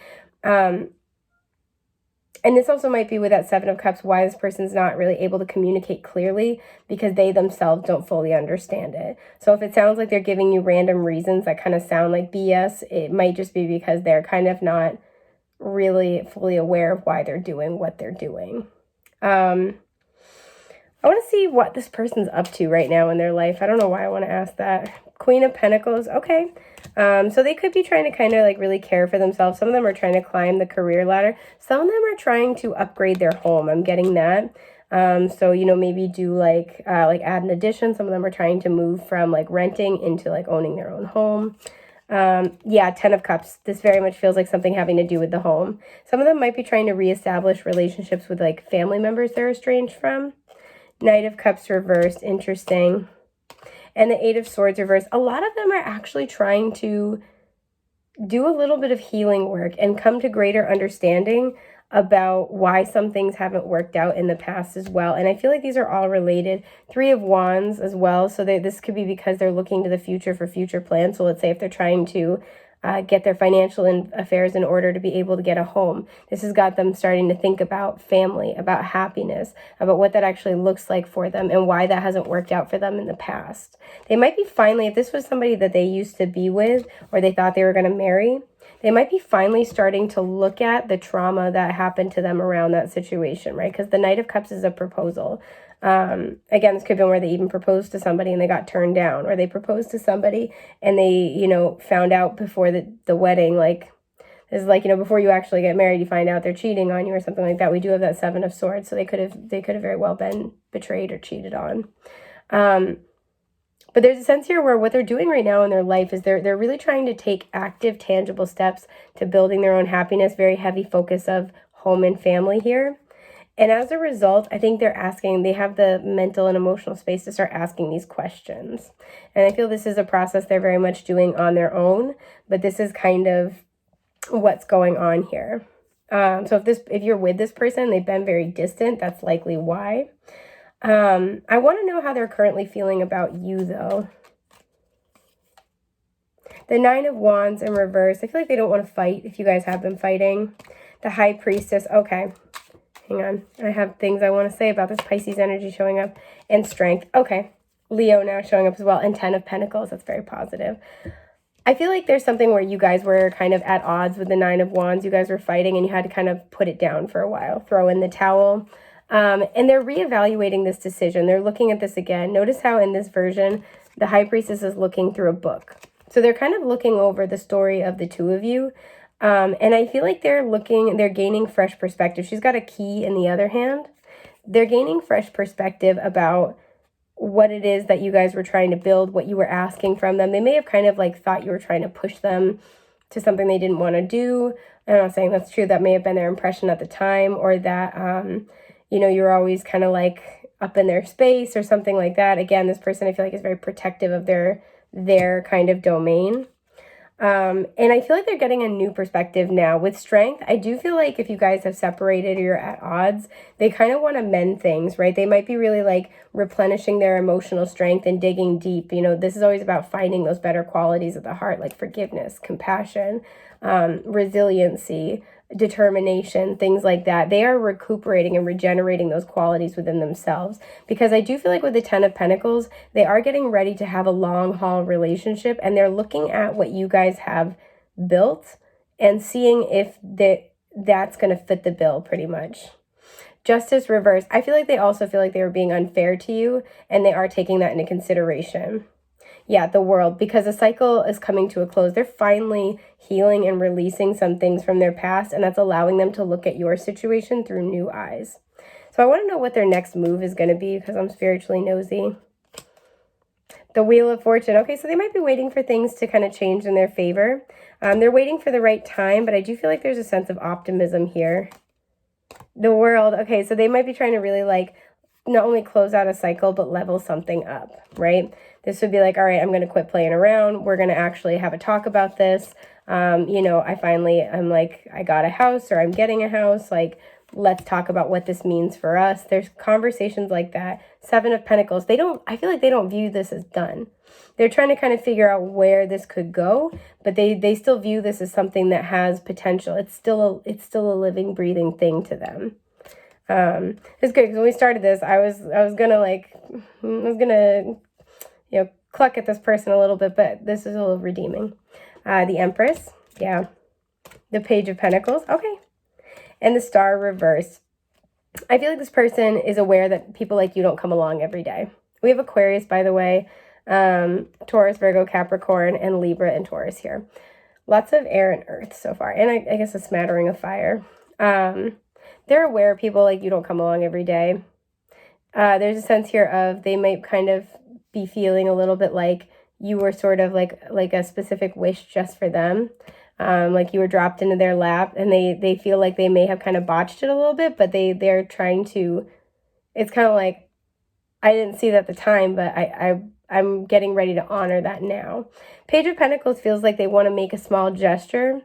And this also might be with that Seven of Cups, why this person's not really able to communicate clearly, because they themselves don't fully understand it. So if it sounds like they're giving you random reasons that kind of sound like BS, it might just be because they're kind of not really fully aware of why they're doing what they're doing. I want to see what this person's up to right now in their life. I don't know why I want to ask that. Queen of Pentacles. Okay. So they could be trying to kind of like really care for themselves. Some of them are trying to climb the career ladder. Some of them are trying to upgrade their home. I'm getting that. So, you know, maybe do like add an addition. Some of them are trying to move from like renting into like owning their own home. Yeah, Ten of Cups. This very much feels like something having to do with the home. Some of them might be trying to reestablish relationships with like family members they're estranged from. Knight of Cups reversed. Interesting. And the Eight of Swords reversed. A lot of them are actually trying to do a little bit of healing work and come to greater understanding about why some things haven't worked out in the past as well. And I feel like these are all related. Three of Wands as well. So this could be because they're looking to the future for future plans. So let's say if they're trying to get their financial affairs in order to be able to get a home. This has got them starting to think about family, about happiness, about what that actually looks like for them and why that hasn't worked out for them in the past. They might be finally, if this was somebody that they used to be with or they thought they were going to marry, they might be finally starting to look at the trauma that happened to them around that situation, right? Because the Knight of Cups is a proposal. Again, this could have been where they even proposed to somebody and they got turned down, or they proposed to somebody and they, you know, found out before the wedding, like, this is like, you know, before you actually get married, you find out they're cheating on you or something like that. We do have that Seven of Swords, so they could have very well been betrayed or cheated on. But there's a sense here where what they're doing right now in their life is they're really trying to take active, tangible steps to building their own happiness, very heavy focus of home and family here. And as a result, I think they have the mental and emotional space to start asking these questions. And I feel this is a process they're very much doing on their own, but this is kind of what's going on here. So if you're with this person, they've been very distant, that's likely why. I want to know how they're currently feeling about you, though. The Nine of Wands in reverse. I feel like they don't want to fight if you guys have been fighting. The High Priestess. Okay. Hang on. I have things I want to say about this Pisces energy showing up. And Strength. Okay. Leo now showing up as well. And 10 of Pentacles. That's very positive. I feel like there's something where you guys were kind of at odds with the Nine of Wands. You guys were fighting and you had to kind of put it down for a while. Throw in the towel. And they're reevaluating this decision. They're looking at this again. Notice how in this version, the High Priestess is looking through a book. So they're kind of looking over the story of the two of you. And I feel like they're gaining fresh perspective. She's got a key in the other hand. They're gaining fresh perspective about what it is that you guys were trying to build, what you were asking from them. They may have kind of like thought you were trying to push them to something they didn't want to do. I'm not saying that's true. That may have been their impression at the time, or that, you know, you're always kind of like up in their space or something like that. Again, this person I feel like is very protective of their kind of domain. And I feel like they're getting a new perspective now. With Strength, I do feel like if you guys have separated or you're at odds, they kind of want to mend things, right? They might be really like replenishing their emotional strength and digging deep. You know, this is always about finding those better qualities of the heart, like forgiveness, compassion, resiliency, determination, things like that. They are recuperating and regenerating those qualities within themselves, because I do feel like with the 10 of Pentacles, they are getting ready to have a long haul relationship, and they're looking at what you guys have built and seeing if that's going to fit the bill pretty much. Justice reverse. I feel like they also feel like they were being unfair to you, and they are taking that into consideration. Yeah, the World, because the cycle is coming to a close. They're finally healing and releasing some things from their past, and that's allowing them to look at your situation through new eyes. So I want to know what their next move is going to be, because I'm spiritually nosy. The Wheel of Fortune. Okay, so they might be waiting for things to kind of change in their favor. They're waiting for the right time, but I do feel like there's a sense of optimism here. The World. Okay, so they might be trying to really like not only close out a cycle, but level something up, right? This would be like, all right, I'm going to quit playing around. We're going to actually have a talk about this. You know, I'm like, I got a house, or I'm getting a house. Like, let's talk about what this means for us. There's conversations like that. 7 of Pentacles. I feel like they don't view this as done. They're trying to kind of figure out where this could go, but they still view this as something that has potential. It's still a living, breathing thing to them. It's good because when we started this, I was gonna you know, cluck at this person a little bit, but this is a little redeeming. The Empress, yeah. The Page of Pentacles, okay. And the Star reversed. I feel like this person is aware that people like you don't come along every day. We have Aquarius, by the way, Taurus, Virgo, Capricorn, and Libra and Taurus here. Lots of air and earth so far, and I guess a smattering of fire. They're aware people like you don't come along every day. There's a sense here of they might kind of be feeling a little bit like you were sort of like a specific wish just for them. Like you were dropped into their lap, and they feel like they may have kind of botched it a little bit, but they're trying to, it's kind of like, I didn't see that at the time, but I'm getting ready to honor that now. Page of Pentacles feels like they want to make a small gesture.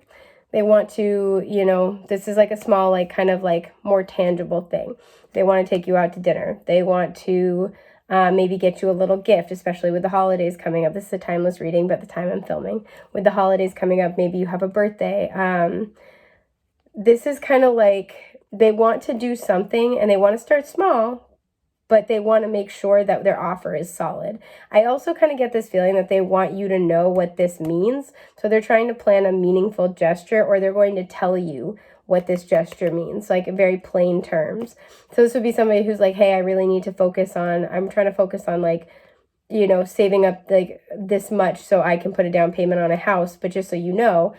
They want to, you know, this is like a small, like kind of like more tangible thing. They want to take you out to dinner. They want to maybe get you a little gift, especially with the holidays coming up. This is a timeless reading, but the time I'm filming. With the holidays coming up, maybe you have a birthday. This is kind of like they want to do something, and they want to start small, but they want to make sure that their offer is solid. I also kind of get this feeling that they want you to know what this means. So they're trying to plan a meaningful gesture, or they're going to tell you what this gesture means, like in very plain terms. So this would be somebody who's like, hey, I really need to I'm trying to focus on like, you know, saving up like this much so I can put a down payment on a house. But just so you know,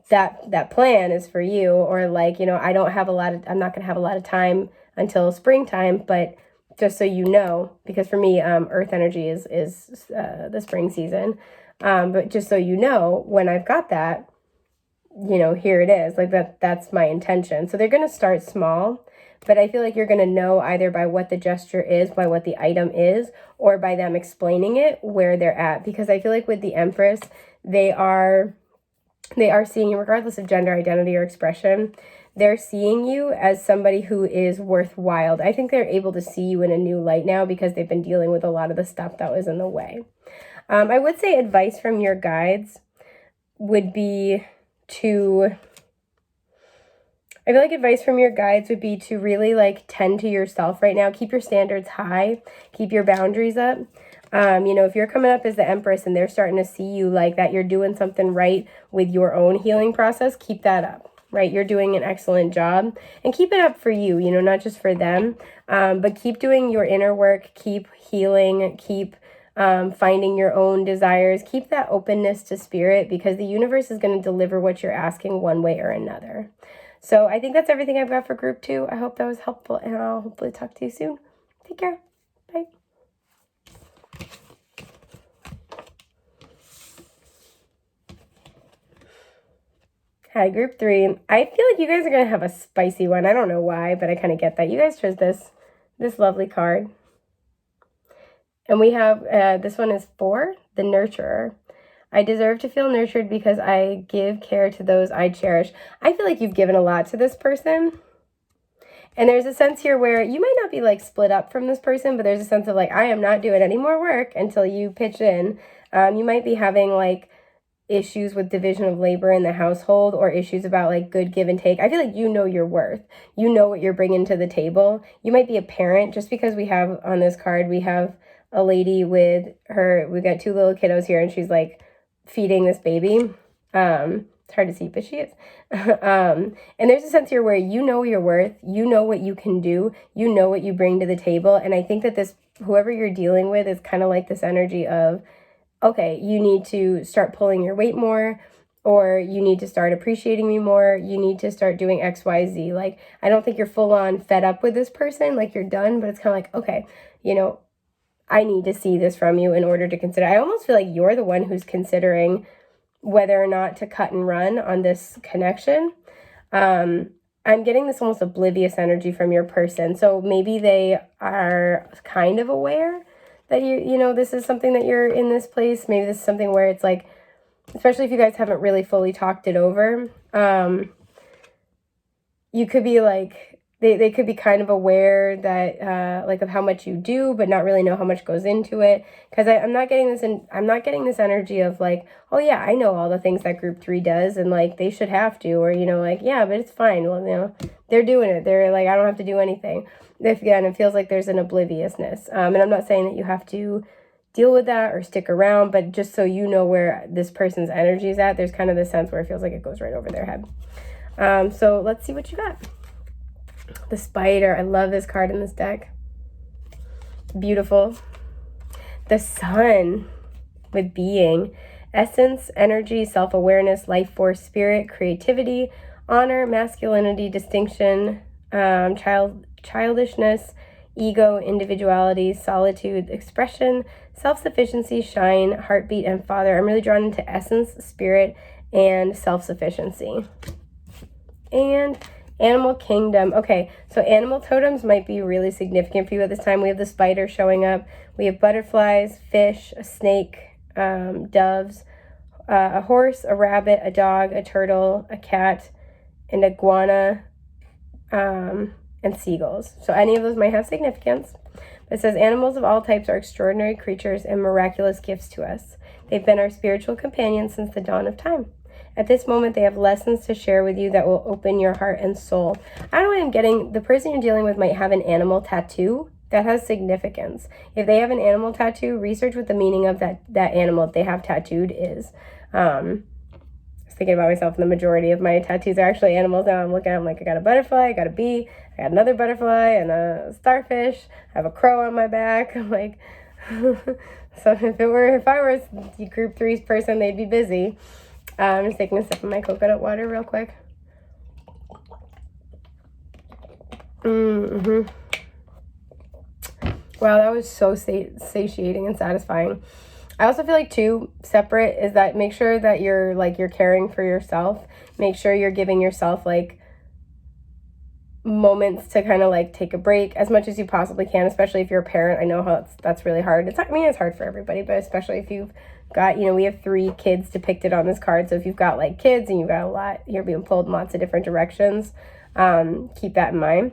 that plan is for you. Or like, you know, I'm not going to have a lot of time until springtime, but just so you know, because for me, earth energy is the spring season. But just so you know, when I've got that, you know, here it is. Like that's my intention. So they're going to start small, but I feel like you're going to know either by what the gesture is, by what the item is, or by them explaining it where they're at. Because I feel like with the Empress, they are they are seeing you, regardless of gender identity or expression, they're seeing you as somebody who is worthwhile. I think they're able to see you in a new light now because they've been dealing with a lot of the stuff that was in the way. I would say advice from your guides would be to, I feel like advice from your guides would be to really like tend to yourself right now. Keep your standards high. Keep your boundaries up. You know, if you're coming up as the Empress and they're starting to see you like that, you're doing something right with your own healing process, keep that up, right? You're doing an excellent job, and keep it up for you, you know, not just for them, but keep doing your inner work, keep healing, keep finding your own desires, keep that openness to spirit, because the universe is going to deliver what you're asking one way or another. So I think that's everything I've got for group 2. I hope that was helpful, and I'll hopefully talk to you soon. Take care. Bye. Hi, group 3. I feel like you guys are going to have a spicy one. I don't know why, but I kind of get that. You guys chose this lovely card. And we have, this one is 4, the Nurturer. I deserve to feel nurtured because I give care to those I cherish. I feel like you've given a lot to this person. And there's a sense here where you might not be like split up from this person, but there's a sense of like, I am not doing any more work until you pitch in. You might be having like issues with division of labor in the household, or issues about like good give and take. I feel like you know your worth. You know what you're bringing to the table. You might be a parent, just because we have on this card, we have a lady with her, we've got 2 little kiddos here, and she's like feeding this baby. It's hard to see, but she is. And there's a sense here where you know your worth, you know what you can do, you know what you bring to the table. And I think that this, whoever you're dealing with, is kind of like this energy of, okay, you need to start pulling your weight more, or you need to start appreciating me more. You need to start doing X, Y, Z. Like, I don't think you're full on fed up with this person, like you're done, but it's kind of like, okay, you know, I need to see this from you in order to consider. I almost feel like you're the one who's considering whether or not to cut and run on this connection. I'm getting this almost oblivious energy from your person. So maybe they are kind of aware that you know, this is something that you're in this place. Maybe this is something where it's like, especially if you guys haven't really fully talked it over, you could be like, they could be kind of aware that like of how much you do, but not really know how much goes into it. Because I'm not getting this energy of like, oh yeah, I know all the things that group 3 does, and like they should have to, or you know, like, yeah, but it's fine. Well, you know, they're doing it. They're like, I don't have to do anything. Again, it feels like there's an obliviousness. And I'm not saying that you have to deal with that or stick around, but just so you know where this person's energy is at, there's kind of this sense where it feels like it goes right over their head. So let's see what you got. The Spider. I love this card in this deck. Beautiful. The Sun with being. Essence, energy, self-awareness, life force, spirit, creativity, honor, masculinity, distinction, childishness, ego, individuality, solitude, expression, self-sufficiency, shine, heartbeat, and father. I'm really drawn into essence, spirit, and self-sufficiency. And Animal Kingdom. Okay, so animal totems might be really significant for you at this time. We have the spider showing up. We have butterflies, fish, a snake, doves, a horse, a rabbit, a dog, a turtle, a cat, an iguana, and seagulls. So any of those might have significance. But it says animals of all types are extraordinary creatures and miraculous gifts to us. They've been our spiritual companions since the dawn of time. At this moment, they have lessons to share with you that will open your heart and soul. I don't know what I'm getting. The person you're dealing with might have an animal tattoo. That has significance. If they have an animal tattoo, research what the meaning of that animal they have tattooed is. I was thinking about myself, and the majority of my tattoos are actually animals now. I'm looking at them like, I got a butterfly, I got a bee, I got another butterfly, and a starfish. I have a crow on my back. I'm like, so if I were group 3's person, they'd be busy. I'm just taking a sip of my coconut water real quick. Wow, that was so satiating and satisfying. I also feel like too, separate is that make sure that you're caring for yourself. Make sure you're giving yourself like moments to kind of like take a break as much as you possibly can, especially if you're a parent. I know how that's really hard. It's hard for everybody, but especially if you've got, we have 3 kids depicted on this card. So if you've got like kids and you've got a lot, you're being pulled in lots of different directions, keep that in mind.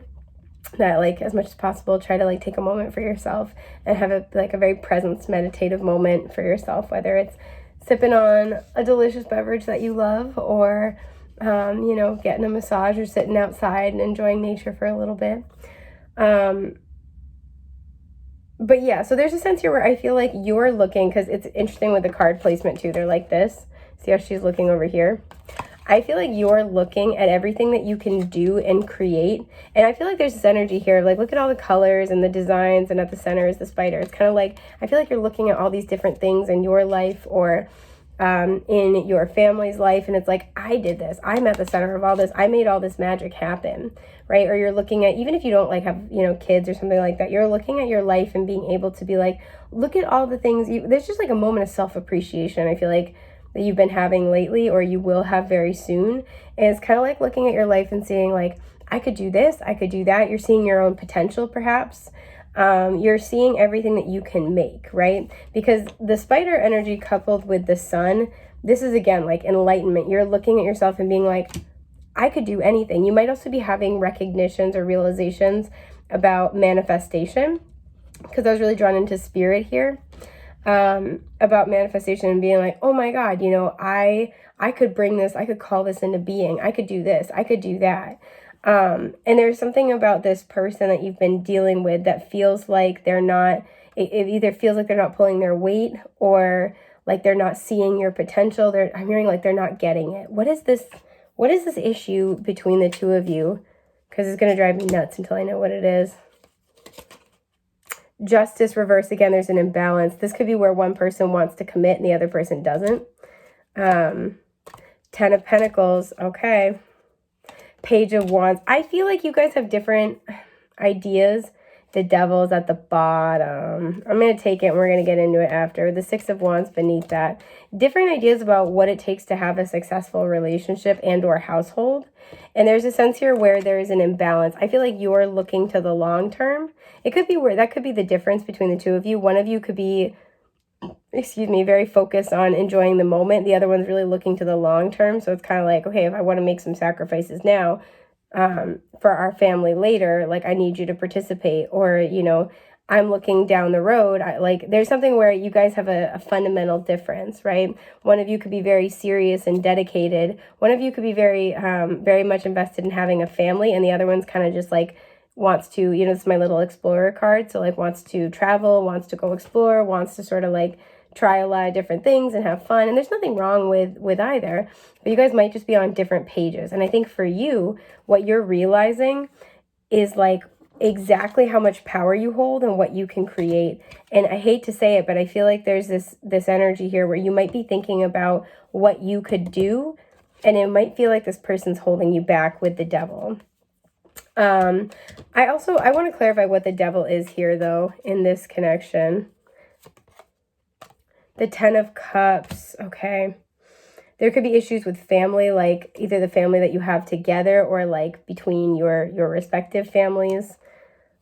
That like as much as possible, try to like take a moment for yourself and have a very presence meditative moment for yourself, whether it's sipping on a delicious beverage that you love, or getting a massage, or sitting outside and enjoying nature for a little bit. But yeah, so there's a sense here where I feel like you're looking, because it's interesting with the card placement too, they're like this. See how she's looking over here? I feel like you're looking at everything that you can do and create. And I feel like there's this energy here, like look at all the colors and the designs, and at the center is the spider. It's kind of like, I feel like you're looking at all these different things in your life, or in your family's life, and it's like, I did this, I'm at the center of all this, I made all this magic happen, right? Or you're looking at, even if you don't like have kids or something like that, you're looking at your life and being able to be like, look at all the things there's just like a moment of self-appreciation, I feel like, that you've been having lately, or you will have very soon. And it's kind of like looking at your life and seeing like, I could do this, I could do that. You're seeing your own potential, perhaps. You're seeing everything that you can make, right? Because the spider energy coupled with the sun, this is again like enlightenment. You're looking at yourself and being like, I could do anything. You might also be having recognitions or realizations about manifestation, because I was really drawn into spirit here, about manifestation and being like, oh my God, I could bring this, I could call this into being, I could do this, I could do that. And there's something about this person that you've been dealing with that feels like they're not, it either feels like they're not pulling their weight, or like they're not seeing your potential. I'm hearing like they're not getting it. What is this issue between the two of you? Because it's going to drive me nuts until I know what it is. Justice reverse, again, there's an imbalance. This could be where one person wants to commit and the other person doesn't. 10 of Pentacles, okay. Page of Wands. I feel like you guys have different ideas. The Devil's at the bottom. I'm going to take it and we're going to get into it after. The 6 of Wands beneath that. Different ideas about what it takes to have a successful relationship and or household. And there's a sense here where there is an imbalance. I feel like you're looking to the long term. It could be where that could be the difference between the two of you. One of you could be, very focused on enjoying the moment. The other one's really looking to the long term. So it's kind of like, okay, if I want to make some sacrifices now for our family later, like I need you to participate. Or, I'm looking down the road. There's something where you guys have a fundamental difference, right? One of you could be very serious and dedicated. One of you could be very, very much invested in having a family. And the other one's kind of just like, wants to, this is my little explorer card. So like wants to travel, wants to go explore, wants to sort of like try a lot of different things and have fun. And there's nothing wrong with either, but you guys might just be on different pages. And I think for you, what you're realizing is like exactly how much power you hold and what you can create. And I hate to say it, but I feel like there's this energy here where you might be thinking about what you could do, and it might feel like this person's holding you back with the Devil. I want to clarify what the Devil is here, though, in this connection. The 10 of Cups, okay. There could be issues with family, like either the family that you have together or like between your respective families.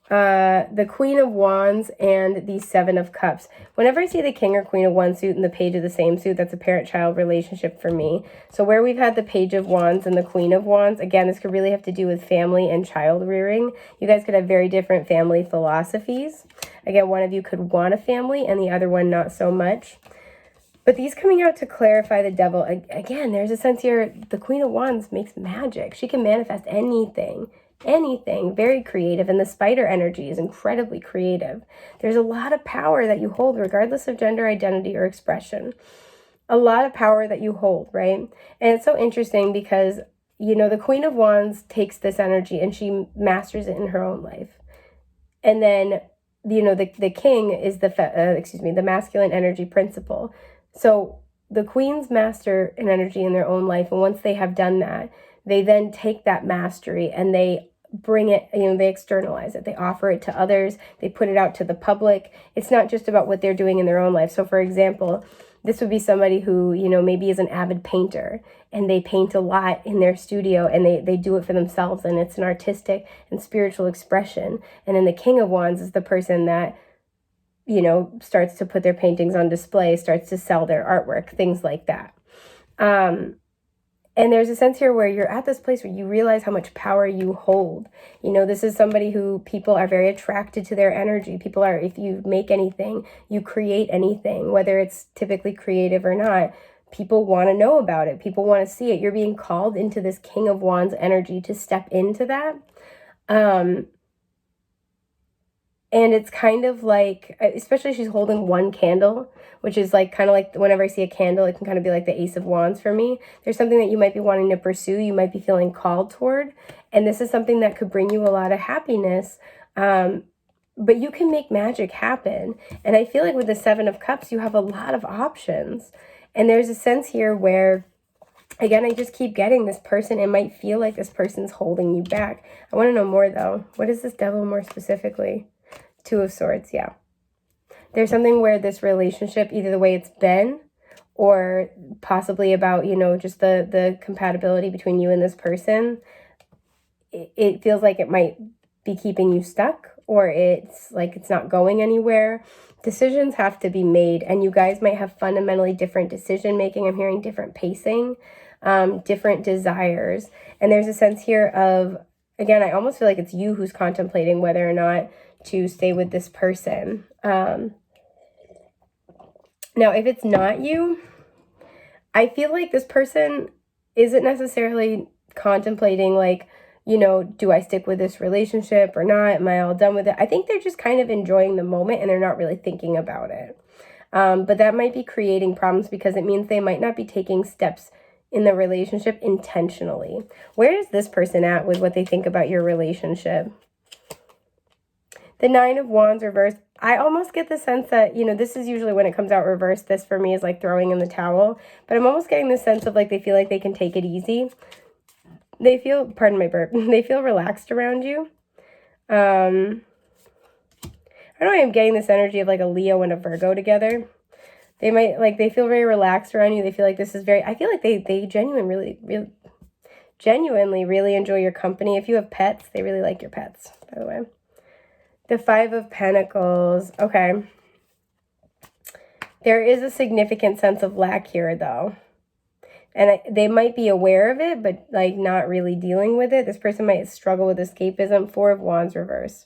The Queen of Wands and the 7 of Cups. Whenever I see the King or Queen of one suit and the Page of the same suit, that's a parent-child relationship for me. So where we've had the Page of Wands and the Queen of Wands, again, this could really have to do with family and child rearing. You guys could have very different family philosophies. Again, one of you could want a family and the other one not so much. But these coming out to clarify the Devil, again, there's a sense here, the Queen of Wands makes magic. She can manifest anything, very creative. And the spider energy is incredibly creative. There's a lot of power that you hold, regardless of gender identity or expression. A lot of power that you hold, right? And it's so interesting because, the Queen of Wands takes this energy and she masters it in her own life. And then, the King is the masculine energy principle. So the queens master an energy in their own life. And once they have done that, they then take that mastery and they bring it, they externalize it. They offer it to others. They put it out to the public. It's not just about what they're doing in their own life. So for example, this would be somebody who, maybe is an avid painter and they paint a lot in their studio and they do it for themselves. And it's an artistic and spiritual expression. And then the King of Wands is the person that you know, starts to put their paintings on display, starts to sell their artwork, things like that. And there's a sense here where you're at this place where you realize how much power you hold. You know, this is somebody who people are very attracted to their energy. People are, if you make anything, you create anything, whether it's typically creative or not, people want to know about it. People want to see it. You're being called into this King of Wands energy to step into that. And it's kind of like, especially she's holding one candle, which is like kind of like whenever I see a candle, it can kind of be like the Ace of Wands for me. There's something that you might be wanting to pursue, you might be feeling called toward, and this is something that could bring you a lot of happiness. But you can make magic happen. And I feel like with the Seven of Cups, you have a lot of options. And there's a sense here where, again, I just keep getting this person. It might feel like this person's holding you back. I want to know more though. What is this Devil more specifically? Two of Swords, yeah. There's something where this relationship, either the way it's been or possibly about, you know, just the compatibility between you and this person, it feels like it might be keeping you stuck, or it's like it's not going anywhere. Decisions have to be made, and you guys might have fundamentally different decision making. I'm hearing different pacing, different desires. And there's a sense here of, again, I almost feel like it's you who's contemplating whether or not to stay with this person. Now, if it's not you, I feel like this person isn't necessarily contemplating like, you know, do I stick with this relationship or not? Am I all done with it? I think they're just kind of enjoying the moment and they're not really thinking about it. But that might be creating problems because it means they might not be taking steps in the relationship intentionally. Where is this person at with what they think about your relationship? The Nine of Wands reversed. I almost get the sense that, you know, this is usually when it comes out reversed. This for me is like throwing in the towel. But I'm almost getting the sense of like they feel like they can take it easy. They feel, pardon my burp, they feel relaxed around you. I don't know why I'm getting this energy of like a Leo and a Virgo together. They might, like, they feel very relaxed around you. They feel like this is very, I feel like they genuinely really enjoy your company. If you have pets, they really like your pets, by the way. The Five of Pentacles. Okay. There is a significant sense of lack here, though. And they might be aware of it, but, like, not really dealing with it. This person might struggle with escapism. Four of Wands reverse.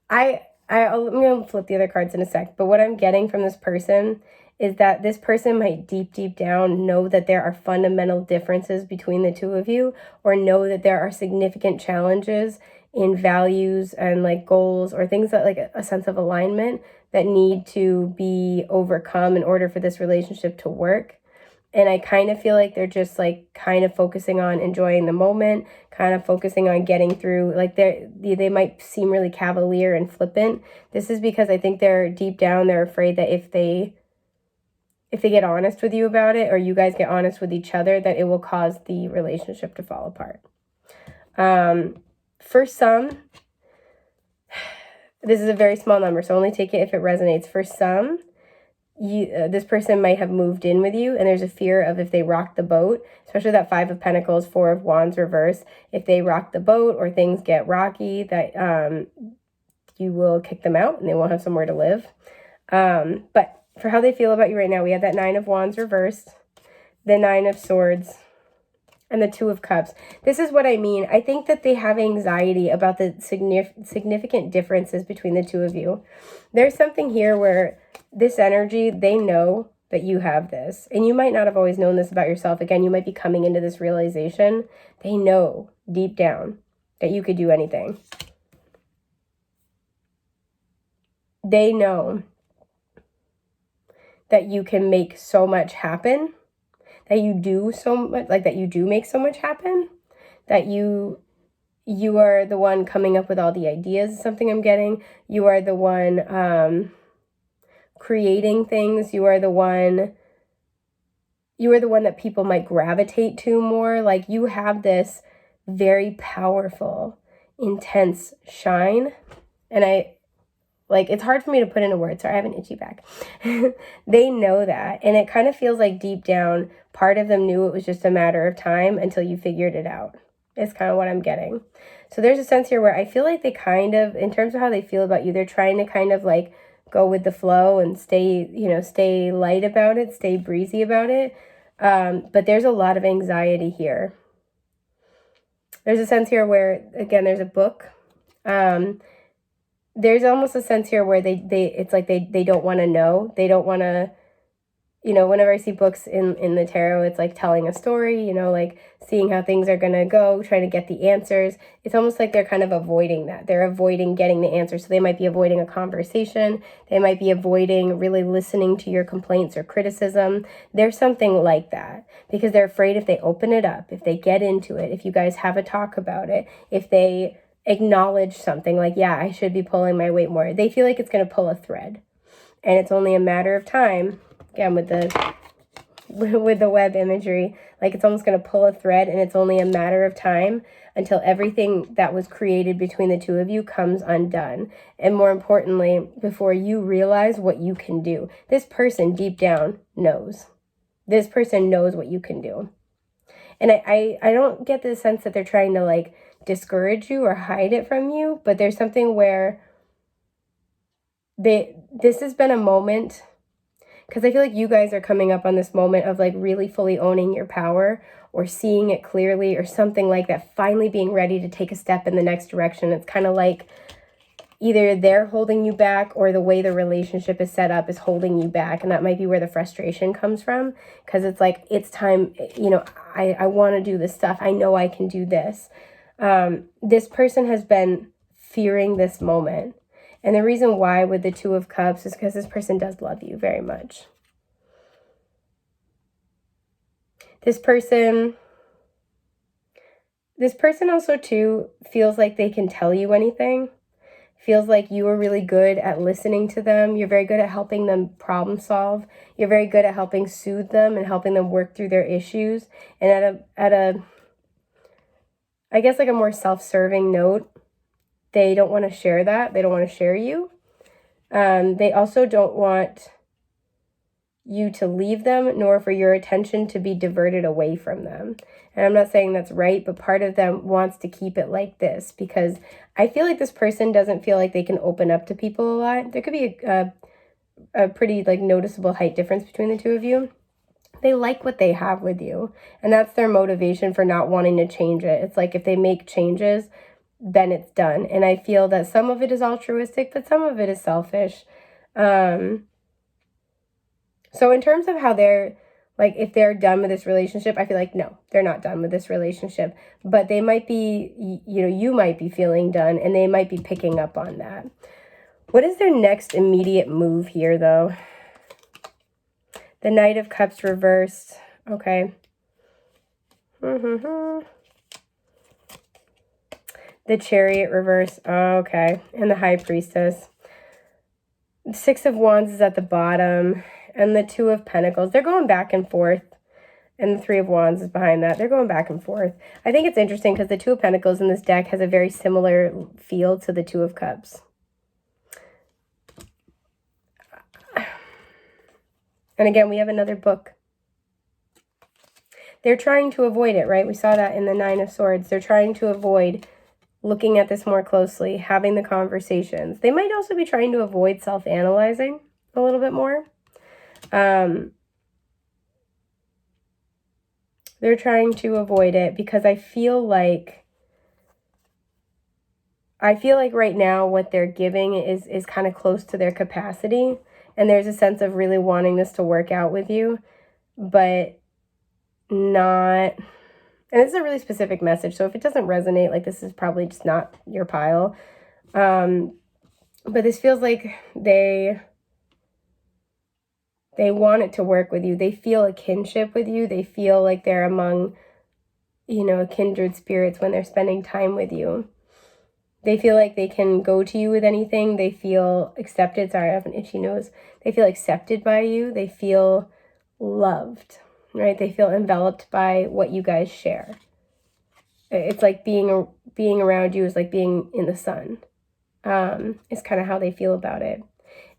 I'm going to flip the other cards in a sec. But what I'm getting from this person is that this person might deep down know that there are fundamental differences between the two of you, or know that there are significant challenges in values and like goals or things that like a sense of alignment that need to be overcome in order for this relationship to work. And I kind of feel like they're just like kind of focusing on enjoying the moment, kind of focusing on getting through, like they might seem really cavalier and flippant. This is because I think they're deep down, they're afraid that if they get honest with you about it, or you guys get honest with each other, that it will cause the relationship to fall apart. For some, this is a very small number, so only take it if it resonates. For some, this person might have moved in with you, and there's a fear of if they rock the boat, especially that Five of Pentacles, Four of Wands reverse. If they rock the boat or things get rocky, that you will kick them out and they won't have somewhere to live. But for how they feel about you right now, we have that Nine of Wands reversed, the Nine of Swords, and the Two of Cups. This is what I mean. I think that they have anxiety about the significant differences between the two of you. There's something here where this energy, they know that you have this. And you might not have always known this about yourself. Again, you might be coming into this realization. They know deep down that you could do anything. They know that you can make so much happen. That you do so much, like that you do make so much happen, that you are the one coming up with all the ideas, is something I'm getting. You are the one creating things. You are the one that people might gravitate to more. Like you have this very powerful, intense shine. And it's hard for me to put into words. Sorry, I have an itchy back. They know that. And it kind of feels like deep down, part of them knew it was just a matter of time until you figured it out. It's kind of what I'm getting. So there's a sense here where I feel like they kind of, in terms of how they feel about you, they're trying to kind of like go with the flow and stay, stay light about it, stay breezy about it. But there's a lot of anxiety here. There's a sense here where, again, there's a book. There's almost a sense here where it's like they don't want to know. They don't want to, whenever I see books in the tarot, it's like telling a story, like seeing how things are going to go, trying to get the answers. It's almost like they're kind of avoiding that. They're avoiding getting the answers. So they might be avoiding a conversation. They might be avoiding really listening to your complaints or criticism. There's something like that because they're afraid if they open it up, if they get into it, if you guys have a talk about it, if they acknowledge something like, yeah, I should be pulling my weight more, they feel like it's going to pull a thread. And it's only a matter of time, again, with the web imagery, like it's almost going to pull a thread, and it's only a matter of time until everything that was created between the two of you comes undone. And more importantly, before you realize what you can do. This person deep down knows. This person knows what you can do. And I don't get the sense that they're trying to like discourage you or hide it from you, but there's something where this has been a moment, because I feel like you guys are coming up on this moment of like really fully owning your power or seeing it clearly or something like that, finally being ready to take a step in the next direction. It's kind of like either they're holding you back or the way the relationship is set up is holding you back. And that might be where the frustration comes from, because it's like, it's time, I want to do this stuff. I know I can do this. This person has been fearing this moment. And the reason why with the Two of Cups is because this person does love you very much. This person also too feels like they can tell you anything. Feels like you are really good at listening to them. You're very good at helping them problem solve. You're very good at helping soothe them and helping them work through their issues. And at a I guess like a more self-serving note, they don't want to share that. They don't want to share you. They also don't want you to leave them, nor for your attention to be diverted away from them. And I'm not saying that's right, but part of them wants to keep it like this, because I feel like this person doesn't feel like they can open up to people a lot. There could be a pretty like noticeable height difference between the two of you. They like what they have with you, and that's their motivation for not wanting to change it. It's like if they make changes, then it's done. And I feel that some of it is altruistic, but some of it is selfish. So in terms of how they're, like, if they're done with this relationship, I feel like, no, they're not done with this relationship. But they might be, you might be feeling done, and they might be picking up on that. What is their next immediate move here, though? The Knight of Cups reversed. Okay. The Chariot reversed. Okay. And the High Priestess. The Six of Wands is at the bottom. And the Two of Pentacles. They're going back and forth. And the Three of Wands is behind that. They're going back and forth. I think it's interesting because the Two of Pentacles in this deck has a very similar feel to the Two of Cups. And again, we have another book. They're trying to avoid it, right? We saw that in the Nine of Swords. They're trying to avoid looking at this more closely, having the conversations. They might also be trying to avoid self-analyzing a little bit more. They're trying to avoid it because I feel like right now what they're giving is kind of close to their capacity. And there's a sense of really wanting this to work out with you, but not. And this is a really specific message. So if it doesn't resonate, like, this is probably just not your pile. But this feels like they want it to work with you. They feel a kinship with you. They feel like they're among, kindred spirits when they're spending time with you. They feel like they can go to you with anything. They feel accepted. Sorry, I have an itchy nose. They feel accepted by you. They feel loved, right? They feel enveloped by what you guys share. It's like being around you is like being in the sun. It's kind of how they feel about it.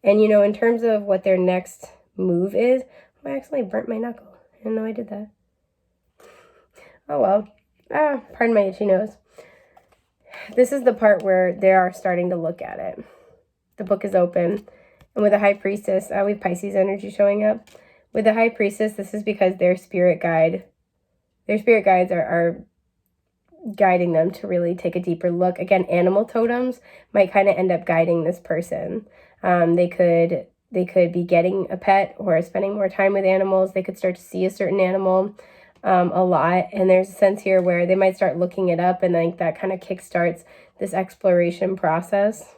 And, in terms of what their next move is, I accidentally burnt my knuckle. I didn't know I did that. Oh, well. Pardon my itchy nose. This is the part where they are starting to look at it. The book is open, And with the High Priestess, we have Pisces energy showing up. With the High Priestess, this is because their spirit guides are guiding them to really take a deeper look. Again, animal totems might kind of end up guiding this person. They could be getting a pet or spending more time with animals. They could start to see a certain animal a lot. And there's a sense here where they might start looking it up, and like that kind of kickstarts this exploration process.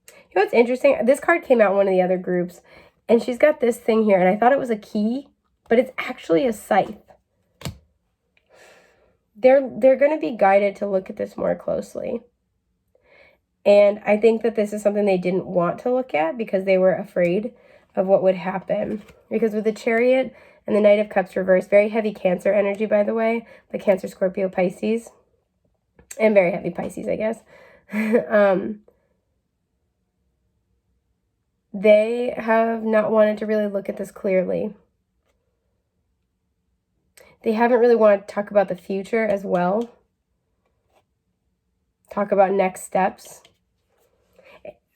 You know what's interesting? This card came out in one of the other groups, and she's got this thing here, and I thought it was a key, but it's actually a scythe. They're going to be guided to look at this more closely. And I think that this is something they didn't want to look at because they were afraid of what would happen. Because with the Chariot and the Knight of Cups reversed, very heavy Cancer energy, by the way, the Cancer, Scorpio, Pisces, and very heavy Pisces, I guess. They have not wanted to really look at this clearly. They haven't really wanted to talk about the future as well. Talk about next steps.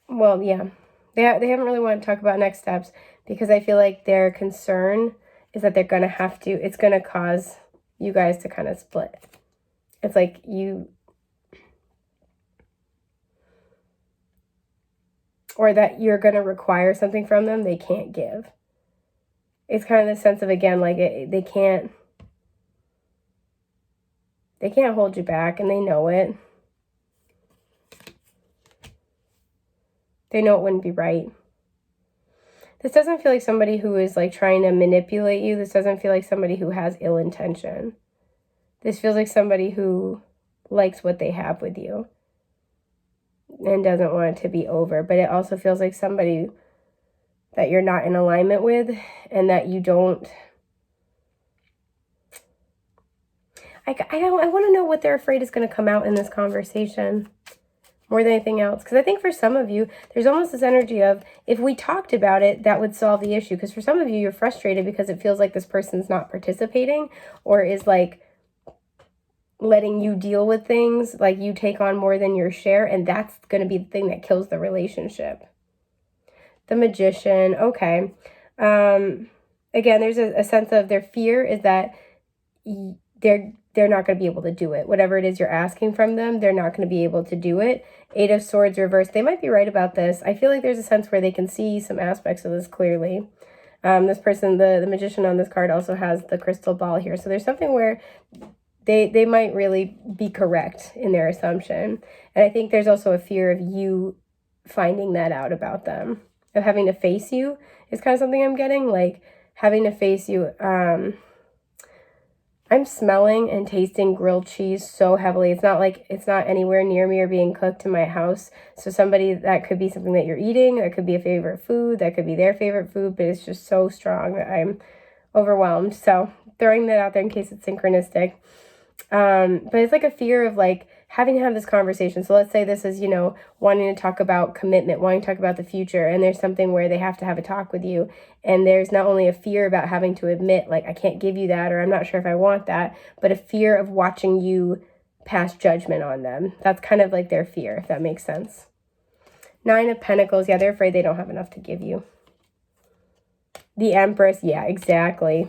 Well, yeah. They haven't really wanted to talk about next steps because I feel like their concern is that they're going to have to, it's going to cause you guys to kind of split. It's like or that you're going to require something from them they can't give. It's kind of the sense of, again, like they can't hold you back, and they know it. They know it wouldn't be right. This doesn't feel like somebody who is like trying to manipulate you. This doesn't feel like somebody who has ill intention. This feels like somebody who likes what they have with you and doesn't want it to be over. But it also feels like somebody that you're not in alignment with, and that you don't... I want to know what they're afraid is going to come out in this conversation more than anything else. Because I think for some of you, there's almost this energy of, if we talked about it, that would solve the issue. Because for some of you, you're frustrated because it feels like this person's not participating, or is like letting you deal with things, like you take on more than your share, and that's going to be the thing that kills the relationship. The Magician, okay. Again, there's a sense of their fear is that they're not going to be able to do it. Whatever it is you're asking from them, they're not going to be able to do it. Eight of Swords reversed. They might be right about this. I feel like there's a sense where they can see some aspects of this clearly. This person, the Magician on this card, also has the crystal ball here. So there's something where they might really be correct in their assumption. And I think there's also a fear of you finding that out about them. Of having to face you is kind of something I'm getting. Like, having to face you... I'm smelling and tasting grilled cheese so heavily. It's not anywhere near me or being cooked in my house. So somebody, that could be something that you're eating. That could be a favorite food. That could be their favorite food. But it's just so strong that I'm overwhelmed. So throwing that out there in case it's synchronistic. But it's like a fear of like having to have this conversation. So let's say this is, wanting to talk about commitment, wanting to talk about the future, and there's something where they have to have a talk with you. And there's not only a fear about having to admit, like, I can't give you that, or I'm not sure if I want that, but a fear of watching you pass judgment on them. That's kind of like their fear, if that makes sense. Nine of Pentacles, yeah, they're afraid they don't have enough to give you. The Empress, yeah, exactly.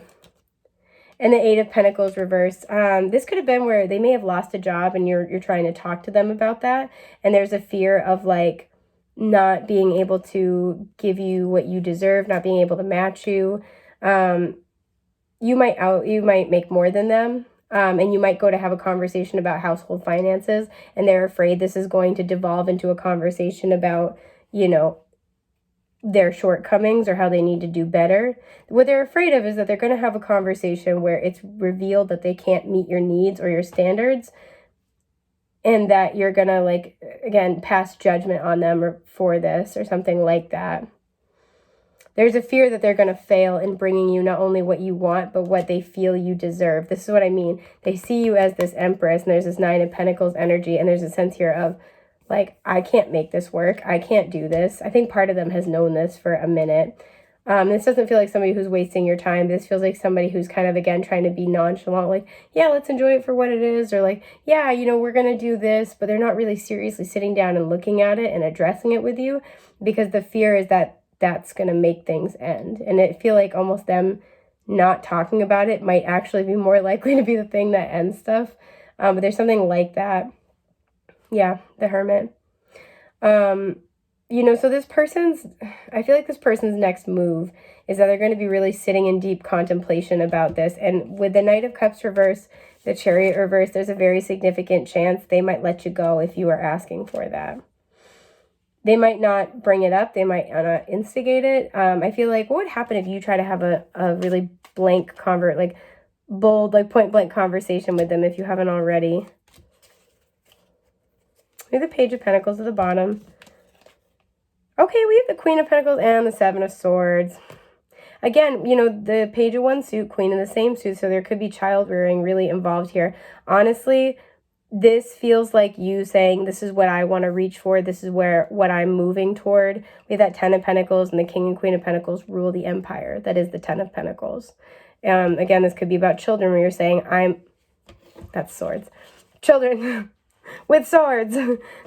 And the Eight of Pentacles reversed. This could have been where they may have lost a job and you're trying to talk to them about that. And there's a fear of like not being able to give you what you deserve, not being able to match you. You might make more than them. And you might go to have a conversation about household finances, and they're afraid this is going to devolve into a conversation about, their shortcomings or how they need to do better. What they're afraid of is that they're going to have a conversation where it's revealed that they can't meet your needs or your standards, and that you're going to, like, again, pass judgment on them or for this or something like that. There's a fear that they're going to fail in bringing you not only what you want, but what they feel you deserve. This is what I mean. They see you as this Empress, and there's this Nine of Pentacles energy, and there's a sense here of, like, I can't make this work. I can't do this. I think part of them has known this for a minute. This doesn't feel like somebody who's wasting your time. This feels like somebody who's kind of, again, trying to be nonchalant, like, yeah, let's enjoy it for what it is. Or like, yeah, you know, we're going to do this, but they're not really seriously sitting down and looking at it and addressing it with you, because the fear is that that's going to make things end. And I feel like almost them not talking about it might actually be more likely to be the thing that ends stuff. But there's something like that. Yeah, the Hermit. You know, so I feel like this person's next move is that they're going to be really sitting in deep contemplation about this. And with the Knight of Cups reverse, the Chariot reverse, there's a very significant chance they might let you go if you are asking for that. They might not bring it up. They might not instigate it. I feel like, what would happen if you try to have a really bold, like point blank conversation with them if you haven't already? We have the Page of Pentacles at the bottom. Okay, we have the Queen of Pentacles and the Seven of Swords. Again, you know, the Page of one suit, Queen in the same suit, so there could be child rearing really involved here. Honestly, this feels like you saying, this is what I want to reach for. This is what I'm moving toward. We have that Ten of Pentacles, and the King and Queen of Pentacles rule the empire. That is the Ten of Pentacles. Again, this could be about children, where you're saying, that's swords. Children with swords,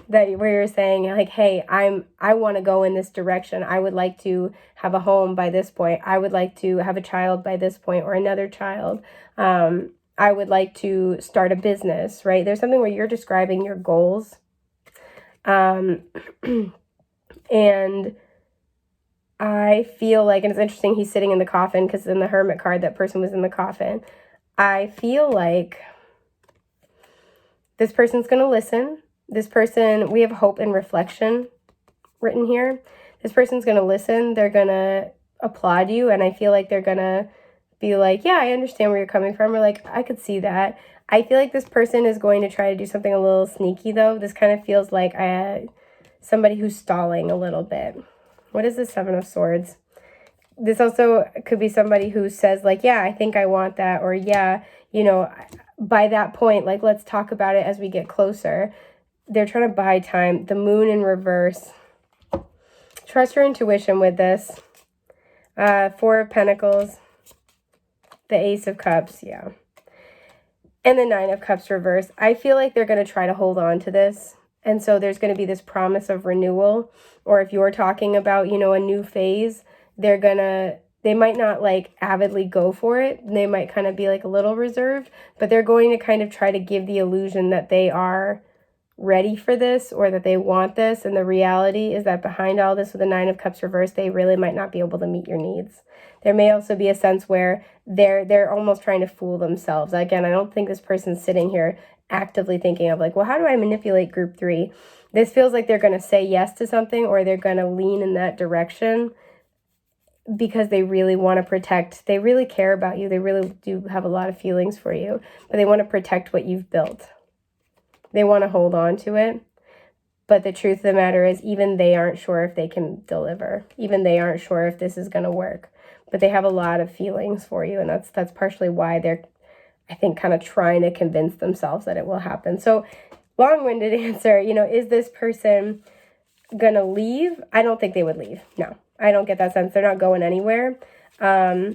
where you're saying, like, hey, I want to go in this direction. I would like to have a home by this point. I would like to have a child by this point, or another child. I would like to start a business, right? There's something where you're describing your goals. And I feel like, and it's interesting, he's sitting in the coffin, because in the Hermit card, that person was in the coffin. I feel like this person's going to listen. This person, we have hope and reflection written here. This person's going to listen. They're going to applaud you. And I feel like they're going to be like, yeah, I understand where you're coming from. Or like, I could see that. I feel like this person is going to try to do something a little sneaky, though. This kind of feels like somebody who's stalling a little bit. What is the Seven of Swords? This also could be somebody who says, like, yeah, I think I want that. Or, yeah, you know, by that point, like, let's talk about it as we get closer. They're trying to buy time. The Moon in reverse. Trust your intuition with this. Four of Pentacles. The Ace of Cups, yeah. And the Nine of Cups reverse. I feel like they're going to try to hold on to this. And so there's going to be this promise of renewal. Or if you're talking about, you know, a new phase, they might not like avidly go for it. They might kind of be like a little reserved, but they're going to kind of try to give the illusion that they are ready for this, or that they want this. And the reality is that behind all this, with the Nine of Cups reverse, they really might not be able to meet your needs. There may also be a sense where they're almost trying to fool themselves. Again, I don't think this person's sitting here actively thinking of like, well, how do I manipulate group 3? This feels like they're going to say yes to something, or they're going to lean in that direction because they really want to protect. They really care about you. They really do have a lot of feelings for you, but they want to protect what you've built. They want to hold on to it. But the truth of the matter is, even they aren't sure if they can deliver. Even they aren't sure if this is going to work. But they have a lot of feelings for you, and that's partially why they're, I think, kind of trying to convince themselves that it will happen. So, long-winded answer, you know, is this person going to leave? I don't think they would leave. No, I don't get that sense. They're not going anywhere. I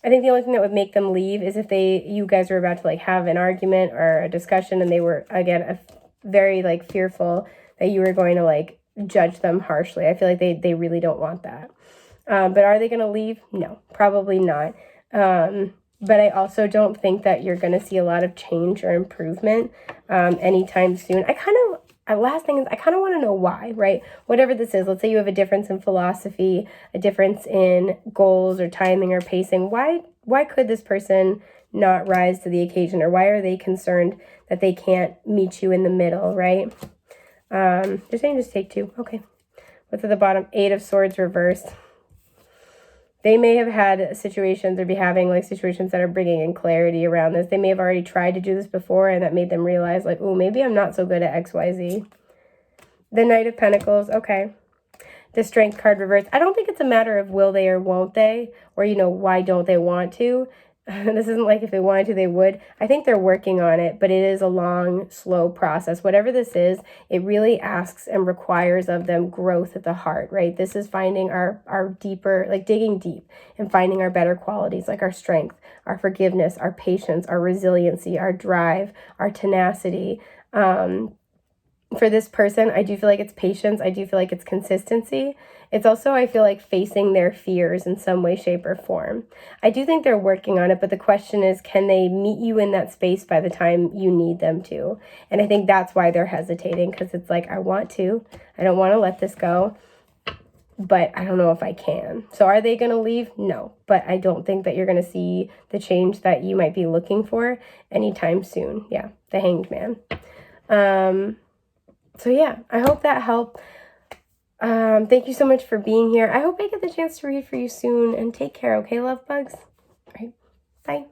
think the only thing that would make them leave is if you guys were about to like have an argument or a discussion, and they were, again, very like fearful that you were going to like judge them harshly. I feel like they really don't want that. But are they going to leave? No, probably not. But I also don't think that you're going to see a lot of change or improvement anytime soon. Last thing is, I kind of want to know why, right? Whatever this is, let's say you have a difference in philosophy, a difference in goals or timing or pacing. Why could this person not rise to the occasion? Or why are they concerned that they can't meet you in the middle, right? They're saying just take 2. Okay. What's at the bottom? 8 of Swords reversed. They may have had situations, or be having like situations that are bringing in clarity around this. They may have already tried to do this before, and that made them realize like, oh, maybe I'm not so good at XYZ. The Knight of Pentacles, okay. The Strength card reversed. I don't think it's a matter of will they or won't they, or, you know, why don't they want to. This isn't like if they wanted to, they would. I think they're working on it, but it is a long, slow process. Whatever this is, it really asks and requires of them growth at the heart, right? This is finding our deeper, like digging deep and finding our better qualities, like our strength, our forgiveness, our patience, our resiliency, our drive, our tenacity. For this person, I do feel like it's patience. I do feel like it's consistency. It's also, I feel like, facing their fears in some way, shape, or form. I do think they're working on it, but the question is, can they meet you in that space by the time you need them to? And I think that's why they're hesitating, because it's like, I want to. I don't want to let this go, but I don't know if I can. So are they going to leave? No, but I don't think that you're going to see the change that you might be looking for anytime soon. Yeah, the Hanged Man. So yeah, I hope that helped. Thank you so much for being here. I hope I get the chance to read for you soon, and take care, okay, love bugs? All right, bye.